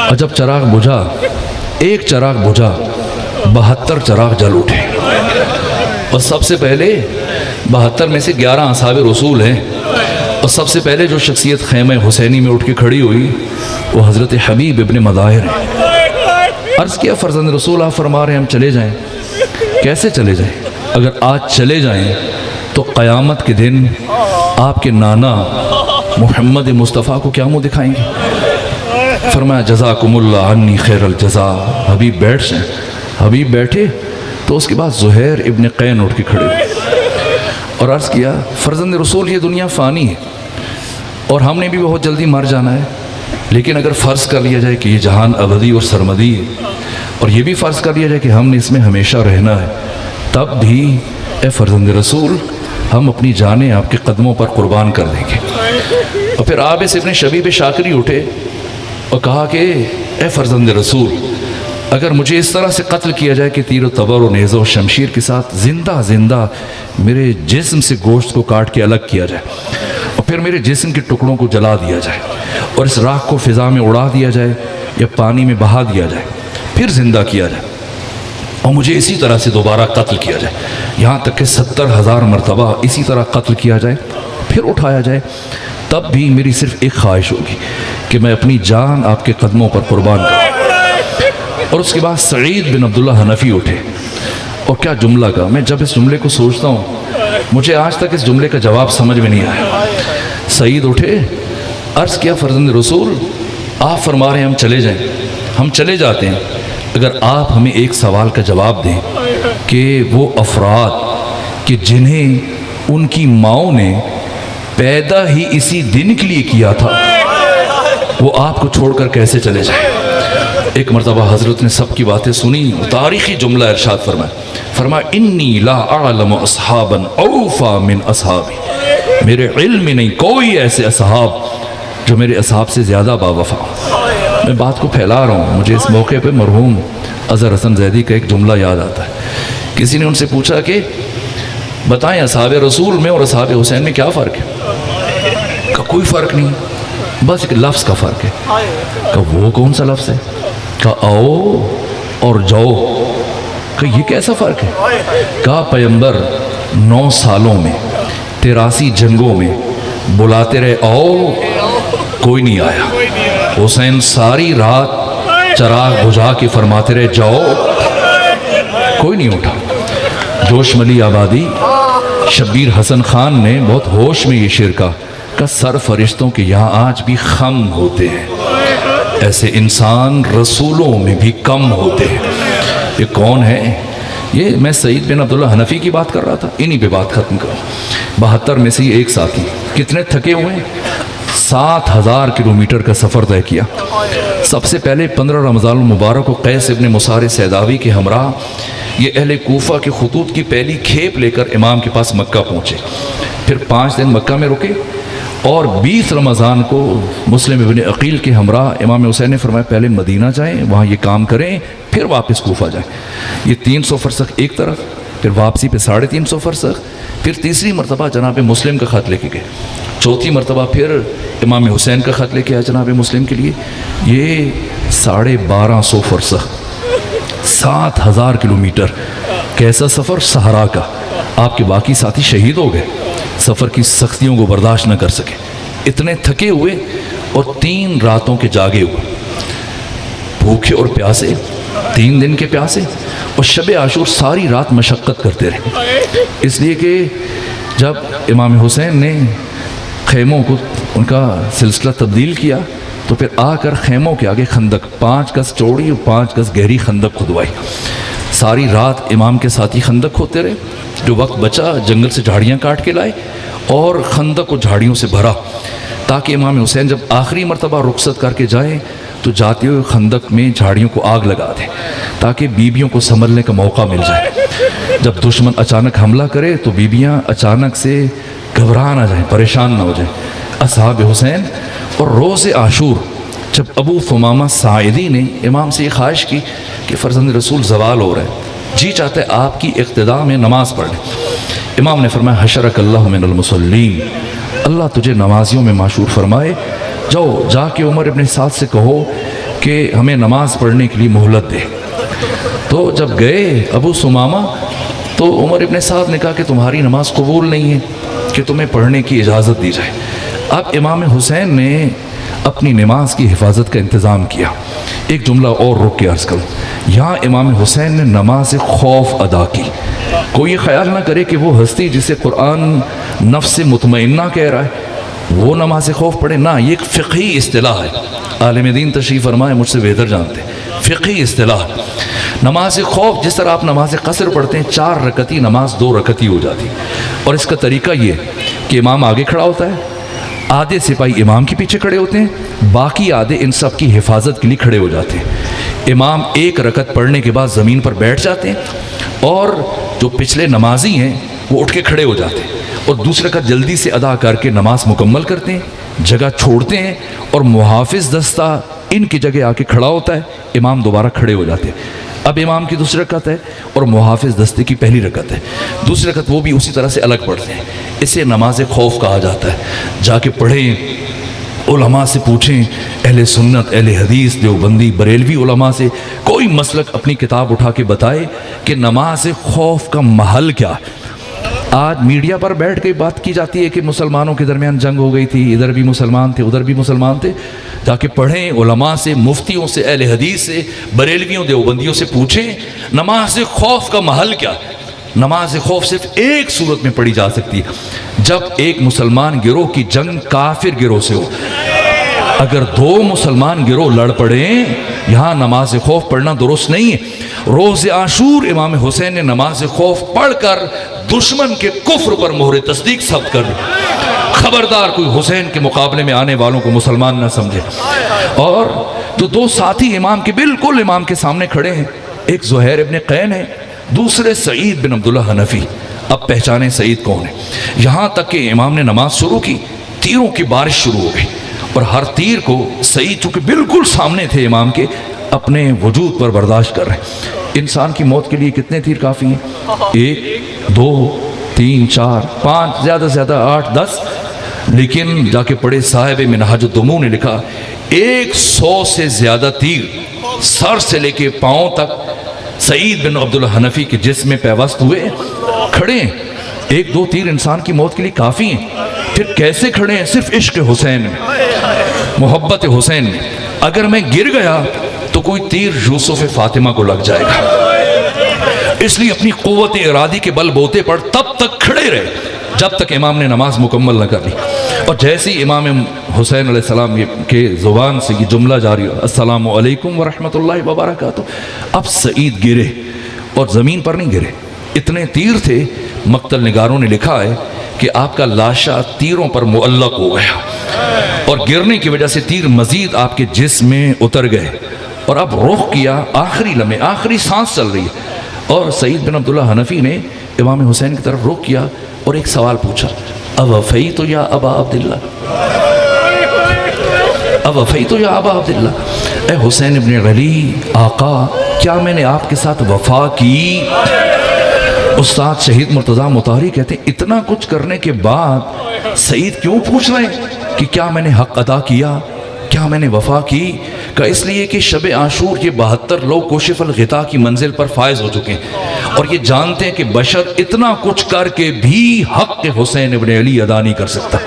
اور جب چراغ بجھا، ایک چراغ بجھا، 72 چراغ جل اٹھے، اور سب سے پہلے 72 میں سے 11 اصحاب رسول ہیں، اور سب سے پہلے جو شخصیت خیمہ حسینی میں اٹھ کے کھڑی ہوئی وہ حضرت حبیب ابن مظاہر ہیں۔ عرض کیا فرزند رسول آپ فرما رہے ہیں ہم چلے جائیں؟ کیسے چلے جائیں؟ اگر آج چلے جائیں تو قیامت کے دن آپ کے نانا محمد مصطفیٰ کو کیا منہ دکھائیں گے؟ فرمایا جزاکم اللہ عنی خیر الجزا۔ حبیب بیٹھ جائیں۔ حبیب بیٹھے تو اس کے بعد زہیر ابن قین اٹھ کے کھڑے اور عرض کیا فرزند رسول یہ دنیا فانی ہے اور ہم نے بھی بہت جلدی مر جانا ہے، لیکن اگر فرض کر لیا جائے کہ یہ جہان ابدی اور سرمدی ہے، اور یہ بھی فرض کر لیا جائے کہ ہم نے اس میں ہمیشہ رہنا ہے، تب بھی اے فرزند رسول ہم اپنی جانیں آپ کے قدموں پر قربان کر دیں گے۔ اور پھر عابس ابن شبیب شاکری اٹھے اور کہا کہ اے فرزند رسول اگر مجھے اس طرح سے قتل کیا جائے کہ تیر و تبر و نیزہ و شمشیر کے ساتھ زندہ میرے جسم سے گوشت کو کاٹ کے الگ کیا جائے اور پھر میرے جسم کے ٹکڑوں کو جلا دیا جائے اور اس راکھ کو فضا میں اڑا دیا جائے یا پانی میں بہا دیا جائے، پھر زندہ کیا جائے اور مجھے اسی طرح سے دوبارہ قتل کیا جائے، یہاں تک کہ 70,000 مرتبہ اسی طرح قتل کیا جائے پھر اٹھایا جائے، تب بھی میری صرف ایک خواہش ہوگی کہ میں اپنی جان آپ کے قدموں پر قربان کروں۔ اور اس کے بعد سعید بن عبداللہ حنفی اٹھے اور کیا جملہ کا، میں جب اس جملے کو سوچتا ہوں مجھے آج تک اس جملے کا جواب سمجھ میں نہیں آیا۔ سعید اٹھے، عرض کیا فرزند رسول آپ فرما رہے ہیں ہم چلے جائیں، ہم چلے جاتے ہیں، اگر آپ ہمیں ایک سوال کا جواب دیں کہ وہ افراد کہ جنہیں ان کی ماؤں نے پیدا ہی اسی دن کے لیے کیا تھا وہ آپ کو چھوڑ کر کیسے چلے جائیں؟ ایک مرتبہ حضرت نے سب کی باتیں سنی، تاریخی جملہ ارشاد فرمایا انی لا اعلم اصحابا اوفا من اصحابی، میرے علم میں نہیں کوئی ایسے اصحاب جو میرے اصحاب سے زیادہ باوفا۔ میں بات کو پھیلا رہا ہوں، مجھے اس موقع پہ مرحوم اظہر حسن زیدی کا ایک جملہ یاد آتا ہے۔ کسی نے ان سے پوچھا کہ بتائیں اصحاب رسول میں اور اصحاب حسین میں کیا فرق ہے؟ کہ کوئی فرق نہیں، بس ایک لفظ کا فرق ہے۔ کہ وہ کون سا لفظ ہے؟ کہ آؤ اور جاؤ۔ کہ یہ کیسا فرق ہے؟ کہ پیغمبر 9 سالوں میں 83 جنگوں میں بلاتے رہے آؤ، کوئی نہیں آیا۔ حسین ساری رات چراغ بجھا کے فرماتے رہے جاؤ، کوئی نہیں اٹھا۔ جوش ملی آبادی شبیر حسن خان نے بہت ہوش میں یہ شعر کہا کہ سر فرشتوں کے یہاں آج بھی خم ہوتے ہیں، ایسے انسان رسولوں میں بھی کم ہوتے ہیں۔ یہ کون ہے؟ یہ میں سعید بن عبداللہ حنفی کی بات کر رہا تھا، انہی پہ بات ختم کروں۔ 72 میں سے ایک ساتھی کتنے تھکے ہوئے ہیں، 7000 کلومیٹر کا سفر طے کیا۔ سب سے پہلے 15 رمضان المبارک کو قیس ابن مصار سیداوی کے ہمراہ یہ اہل کوفہ کے خطوط کی پہلی کھیپ لے کر امام کے پاس مکہ پہنچے، پھر 5 دن مکہ میں رکے، اور 20 رمضان کو مسلم ابن عقیل کے ہمراہ امام حسین نے فرمایا پہلے مدینہ جائیں، وہاں یہ کام کریں، پھر واپس کوفہ جائیں۔ یہ 300 فرسخ ایک طرف، پھر واپسی پہ 350 فرسخ، پھر تیسری مرتبہ جناب مسلم کا خط لے کے گئے، چوتھی مرتبہ پھر امام حسین کا خط لے کے آئے جناب مسلم کے لیے۔ یہ 1250 فرسخ، 7000 کلومیٹر، کیسا سفر؟ صحرا کا۔ آپ کے باقی ساتھی شہید ہو گئے، سفر کی سختیوں کو برداشت نہ کر سکے، اتنے تھکے ہوئے اور 3 راتوں کے جاگے ہوئے، بھوکے اور پیاسے، 3 دن کے پیاسے، اور شب عاشور ساری رات مشقت کرتے رہے۔ اس لیے کہ جب امام حسین نے خیموں کو ان کا سلسلہ تبدیل کیا تو پھر آ کر خیموں کے آگے خندق 5 گز چوڑی اور 5 گز گہری خندق کھدوائی۔ ساری رات امام کے ساتھی خندق کھودتے رہے، جو وقت بچا جنگل سے جھاڑیاں کاٹ کے لائے اور خندق کو جھاڑیوں سے بھرا، تاکہ امام حسین جب آخری مرتبہ رخصت کر کے جائیں تو جاتے ہوئے خندق میں جھاڑیوں کو آگ لگا دیں، تاکہ بیبیوں کو سنبھلنے کا موقع مل جائے۔ جب دشمن اچانک حملہ کرے تو بیبیاں اچانک سے گھبرا نہ جائیں، پریشان نہ ہو جائیں۔ اصحاب حسین اور روز عاشور جب ابو ثمامہ ساعدی نے امام سے یہ خواہش کی کہ فرزند رسول زوال ہو رہا ہے، جی چاہتے آپ کی اقتداء میں نماز پڑھ لیں، امام نے فرمایا حشرک اللہ من المصلین، اللہ تجھے نمازیوں میں معشور فرمائے، جاؤ جا کے عمر ابن سعد سے کہو کہ ہمیں نماز پڑھنے کے لیے مہلت دے۔ تو جب گئے ابو ثمامہ تو عمر ابن سعد نے کہا کہ تمہاری نماز قبول نہیں ہے کہ تمہیں پڑھنے کی اجازت دی جائے۔ اب امام حسین نے اپنی نماز کی حفاظت کا انتظام کیا۔ ایک جملہ اور رک کے عرض کروں، یہاں امام حسین نے نماز خوف ادا کی۔ کوئی یہ خیال نہ کرے کہ وہ ہستی جسے قرآن نفس مطمئنہ کہہ رہا ہے وہ نماز خوف پڑھے، نہ، یہ ایک فقہی اصطلاح ہے، عالم دین تشریف فرمائے مجھ سے بہتر جانتے ہیں، فقہی اصطلاح۔ نماز خوف جس طرح آپ نماز قصر پڑھتے ہیں 4 رکعتی نماز 2 رکعتی ہو جاتی، اور اس کا طریقہ یہ کہ امام آگے کھڑا ہوتا ہے، آدھے سپاہی امام کے پیچھے کھڑے ہوتے ہیں، باقی آدھے ان سب کی حفاظت کے لیے کھڑے ہو جاتے ہیں۔ امام 1 رکعت پڑھنے کے بعد زمین پر بیٹھ جاتے ہیں اور جو پچھلے نمازی ہیں وہ اٹھ کے کھڑے ہو جاتے ہیں اور دوسری رکعت جلدی سے ادا کر کے نماز مکمل کرتے ہیں، جگہ چھوڑتے ہیں، اور محافظ دستہ ان کی جگہ آ کے کھڑا ہوتا ہے، امام دوبارہ کھڑے ہو جاتے ہیں۔ اب امام کی دوسری رکعت ہے اور محافظ دستے کی پہلی رکعت ہے، دوسری رکعت وہ بھی اسی طرح سے الگ پڑھتے ہیں۔ اسے نماز خوف کہا جاتا ہے۔ جا کے پڑھیں، علماء سے پوچھیں، اہل سنت، اہل حدیث، دیوبندی، بریلوی علماء سے کوئی مسلک اپنی کتاب اٹھا کے بتائے کہ نماز خوف کا محل کیا ہے۔ آج میڈیا پر بیٹھ کے بات کی جاتی ہے کہ مسلمانوں کے درمیان جنگ ہو گئی تھی، ادھر بھی مسلمان تھے ادھر بھی مسلمان تھے۔ جا کے پڑھیں، علماء سے، مفتیوں سے، اہل حدیث سے، بریلویوں دیوبندیوں سے پوچھیں نماز خوف کا محل کیا ہے۔ نماز خوف صرف ایک صورت میں پڑھی جا سکتی ہے، جب ایک مسلمان گروہ کی جنگ کافر گروہ سے ہو۔ اگر 2 مسلمان گروہ لڑ پڑیں یہاں نماز خوف پڑھنا درست نہیں ہے۔ روز عاشور امام حسین نے نماز خوف پڑھ کر دشمن کے کفر پر مہر تصدیق ثبت کر دی۔ خبردار کوئی حسین کے مقابلے میں آنے والوں کو مسلمان نہ سمجھے۔ اور تو دو ساتھی امام کے بالکل امام کے سامنے کھڑے ہیں، ایک زہیر ابن قین ہے، دوسرے سعید بن عبداللہ حنفی۔ اب پہچانے سعید کون ہے؟ یہاں تک کہ امام نے نماز شروع کی، تیروں کی بارش شروع ہو گئی، اور ہر تیر کو سعید چونکہ بالکل سامنے تھے امام کے، اپنے وجود پر برداشت کر رہے ہیں۔ انسان کی موت کے لیے کتنے تیر کافی ہیں؟ 1 2 3 4 5 زیادہ سے زیادہ 8 10، لیکن جا کے پڑھے صاحب منہاج الدموع نے لکھا 100 سے زیادہ تیر سر سے لے کے پاؤں تک سعید بن عبداللہ حنفی کے جسم میں پیوست ہوئے کھڑے ہیں۔ 1 2 تیر انسان کی موت کے لیے کافی ہیں، پھر کیسے کھڑے ہیں؟ صرف عشق حسین میں، محبت حسین میں۔ اگر میں گر گیا تو کوئی تیر یوسف فاطمہ کو لگ جائے گا، اس لیے اپنی قوت ارادی کے بل بوتے پر تب تک کھڑے رہے جب تک امام نے نماز مکمل نہ کر لی۔ اور جیسے ہی امام حسین علیہ السلام کے زبان سے یہ جملہ جاری ہوا، السلام علیکم ورحمۃ اللہ وبرکاتہ، اب سعید گرے، اور زمین پر نہیں گرے، اتنے تیر تھے، مقتل نگاروں نے لکھا ہے کہ آپ کا لاشا تیروں پر معلق ہو گیا، اور گرنے کی وجہ سے تیر مزید آپ کے جسم میں اتر گئے، اور اب رخ کیا، آخری لمحے آخری سانس چل رہی ہے، اور سعید بن عبداللہ حنفی نے امام حسین کی طرف رخ کیا اور ایک سوال پوچھا، اوفیت یا ابا عبداللہ، اوفیت یا ابا عبداللہ، اے حسین ابن علی آقا، کیا میں نے آپ کے ساتھ وفا کی؟ استاد شہید مرتضیٰ مطہری کہتے ہیں اتنا کچھ کرنے کے بعد سعید کیوں پوچھ رہے ہیں کہ کیا میں نے حق ادا کیا، کیا میں نے وفا کی؟ کہ اس لیے کہ شب عاشور یہ 72 لوگ کشف الغطا کی منزل پر فائز ہو چکے ہیں، اور یہ جانتے ہیں کہ بشر اتنا کچھ کر کے بھی حق حسین ابن علی ادا نہیں کر سکتا۔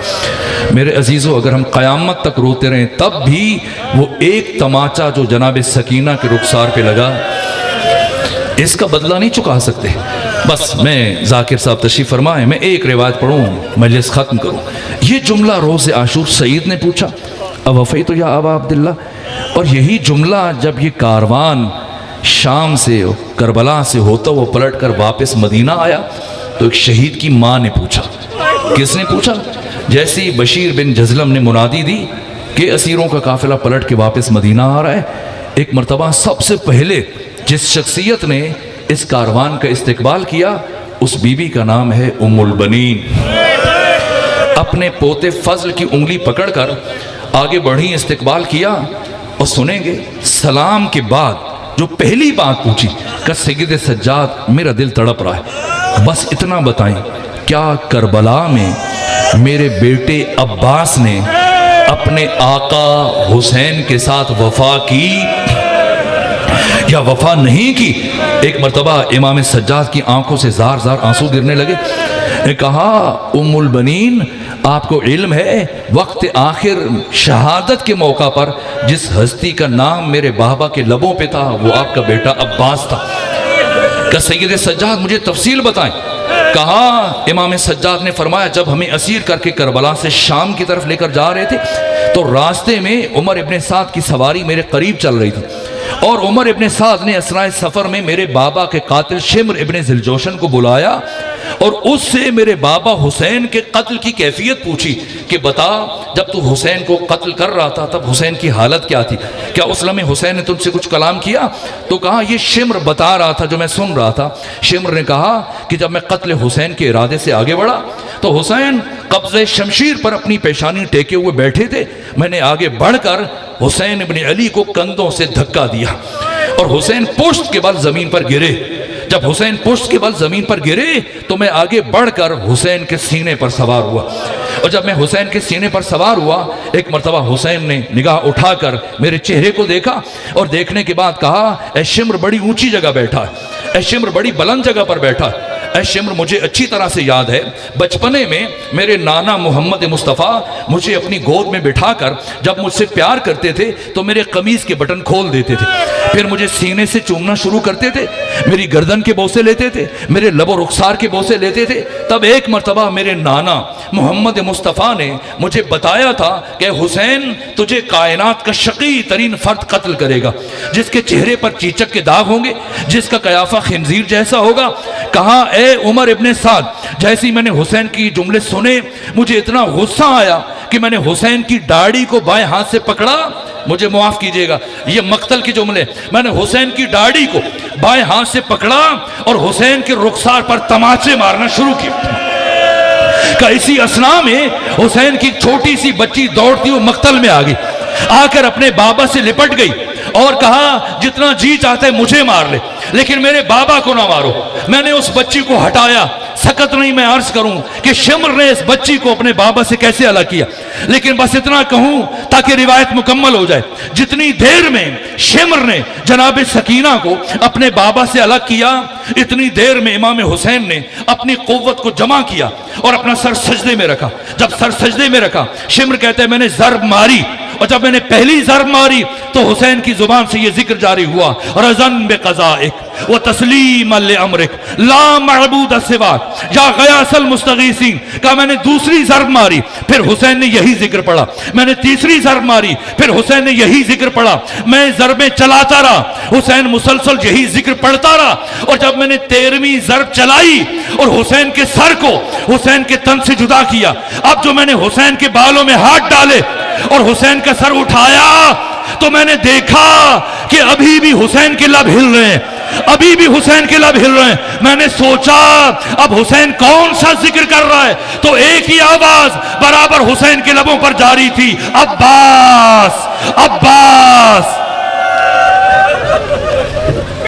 میرے عزیزو، اگر ہم قیامت تک روتے رہیں تب بھی وہ ایک تماچا جو جناب سکینہ کے رخسار پہ لگا، اس کا بدلہ نہیں چکا سکتے۔ بس میں ذاکر صاحب تشریف فرمائیں، میں ایک روایت پڑھوں، مجلس ختم کروں۔ یہ جملہ روز عاشور سعید نے پوچھا، اوفیت یا ابا عبداللہ، اور یہی جملہ جب یہ کاروان شام سے کربلا سے ہوتا وہ پلٹ کر واپس مدینہ آیا تو ایک شہید کی ماں نے پوچھا۔ کس نے پوچھا؟ جیسے ہی بشیر بن جزلم نے منادی دی کہ اسیروں کا قافلہ پلٹ کے واپس مدینہ آ رہا ہے، ایک مرتبہ سب سے پہلے جس شخصیت نے اس کاروان کا استقبال کیا اس بی بی کا نام ہے ام البنین۔ اپنے پوتے فضل کی انگلی پکڑ کر آگے بڑھی، استقبال کیا، اور سنیں گے سلام کے بعد جو پہلی بات پوچھی کہ سید سجاد میرا دل تڑپ رہا ہے، بس اتنا بتائیں کیا کربلا میں میرے بیٹے عباس نے اپنے آقا حسین کے ساتھ وفا کی یا وفا نہیں کی؟ ایک مرتبہ امام سجاد کی آنکھوں سے زار زار آنسو گرنے لگے، نے کہا ام البنین آپ کو علم ہے وقت آخر شہادت کے موقع پر جس ہستی کا نام میرے بابا کے لبوں پہ تھا وہ آپ کا بیٹا عباس تھا۔ کہ سید سجاد مجھے تفصیل بتائیں۔ کہا امام سجاد نے فرمایا جب ہمیں اسیر کر کے کربلا سے شام کی طرف لے کر جا رہے تھے تو راستے میں عمر ابن سعد کی سواری میرے قریب چل رہی تھی، اور عمر ابن سعد نے اثناء سفر میں میرے بابا کے قاتل شمر ابن ذوالجوشن کو بلایا اور اس سے میرے بابا حسین کے قتل کی کیفیت پوچھی کہ بتا جب تو حسین کو قتل کر رہا تھا تب حسین کی حالت کیا تھی، کیا اس لمحے حسین نے تم سے کچھ کلام کیا؟ تو کہا یہ شمر بتا رہا تھا جو میں سن رہا تھا۔ شمر نے کہا کہ جب میں قتل حسین کے ارادے سے آگے بڑھا تو حسین قبضہ شمشیر پر اپنی پیشانی ٹیکے ہوئے بیٹھے تھے، میں نے آگے بڑھ کر حسین ابن علی کو کندھوں سے دھکا دیا اور حسین پشت کے بل زمین پر گرے۔ جب حسین پشت کے بل زمین پر گرے تو میں آگے بڑھ کر حسین کے سینے پر سوار ہوا، اور جب میں حسین کے سینے پر سوار ہوا ایک مرتبہ حسین نے نگاہ اٹھا کر میرے چہرے کو دیکھا اور دیکھنے کے بعد کہا اے شمر بڑی اونچی جگہ بیٹھا ہے، اے شمر بڑی بلند جگہ پر بیٹھا ہے۔ اے شمر مجھے اچھی طرح سے یاد ہے بچپنے میں میرے نانا محمد مصطفیٰ مجھے اپنی گود میں بٹھا کر جب مجھ سے پیار کرتے تھے تو میرے قمیض کے بٹن کھول دیتے تھے، پھر مجھے سینے سے چومنا شروع کرتے تھے، میری گردن کے بوسے لیتے تھے، میرے لب و رخسار کے بوسے لیتے تھے۔ تب ایک مرتبہ میرے نانا محمد مصطفیٰ نے مجھے بتایا تھا کہ حسین تجھے کائنات کا شقی ترین فرد قتل کرے گا، جس کے چہرے پر چیچک کے داغ ہوں گے، جس کا قیافہ خنزیر جیسا ہوگا، کہا اے عمر ابن سعد، جیسی میں نے حسین کی جملے سنے مجھے اتنا غصہ آیا کہ میں نے حسین کی داڑھی کو بائیں ہاتھ سے پکڑا، مجھے معاف کیجئے گا یہ مقتل کے جملے، میں نے حسین کی داڑھی کو بائیں ہاتھ سے پکڑا اور حسین کے رخسار پر تماچے مارنا شروع کیا کہ اسی اسنا میں حسین کی چھوٹی سی بچی دوڑتی وہ مقتل میں آ گئی، آ کر اپنے بابا سے لپٹ گئی اور کہا جتنا جی چاہتا ہے مجھے مار لے لیکن میرے بابا کو نہ مارو۔ میں نے اس بچی کو ہٹایا، سکت نہیں میں عرض کروں کہ شمر نے اس بچی کو اپنے بابا سے کیسے الگ کیا، لیکن بس اتنا کہوں تاکہ روایت مکمل ہو جائے، جتنی دیر میں شمر نے جناب سکینہ کو اپنے بابا سے الگ کیا اتنی دیر میں امام حسین نے اپنی قوت کو جمع کیا اور اپنا سر سجدے میں رکھا۔ جب سر سجدے میں رکھا شمر کہتے ہیں میں نے ضرب ماری، اور جب میں نے پہلی ضرب ماری تو حسین کی زبان سے یہ ذکر جاری ہوا رضن بقضائک وتسلیما لامرک لا معبود سواک یا غیاث المستغیثین، کہا میں نے دوسری ضرب ماری پھر حسین نے یہی ذکر پڑھا، میں نے تیسری ضرب ماری پھر حسین نے یہی ذکر پڑھا، میں ضربیں چلاتا رہا، حسین مسلسل یہی ذکر پڑھتا رہا، اور جب میں نے 13ویں ضرب چلائی اور حسین کے سر کو حسین کے تن سے جدا کیا، اب جو میں نے حسین کے بالوں میں ہاتھ ڈالے اور حسین کا سر اٹھایا تو میں نے دیکھا کہ ابھی بھی حسین کے لب ہل رہے ہیں، ابھی بھی حسین کے لب ہل رہے ہیں۔ میں نے سوچا اب حسین کون سا ذکر کر رہا ہے تو ایک ہی آواز برابر حسین کے لبوں پر جاری تھی، عباس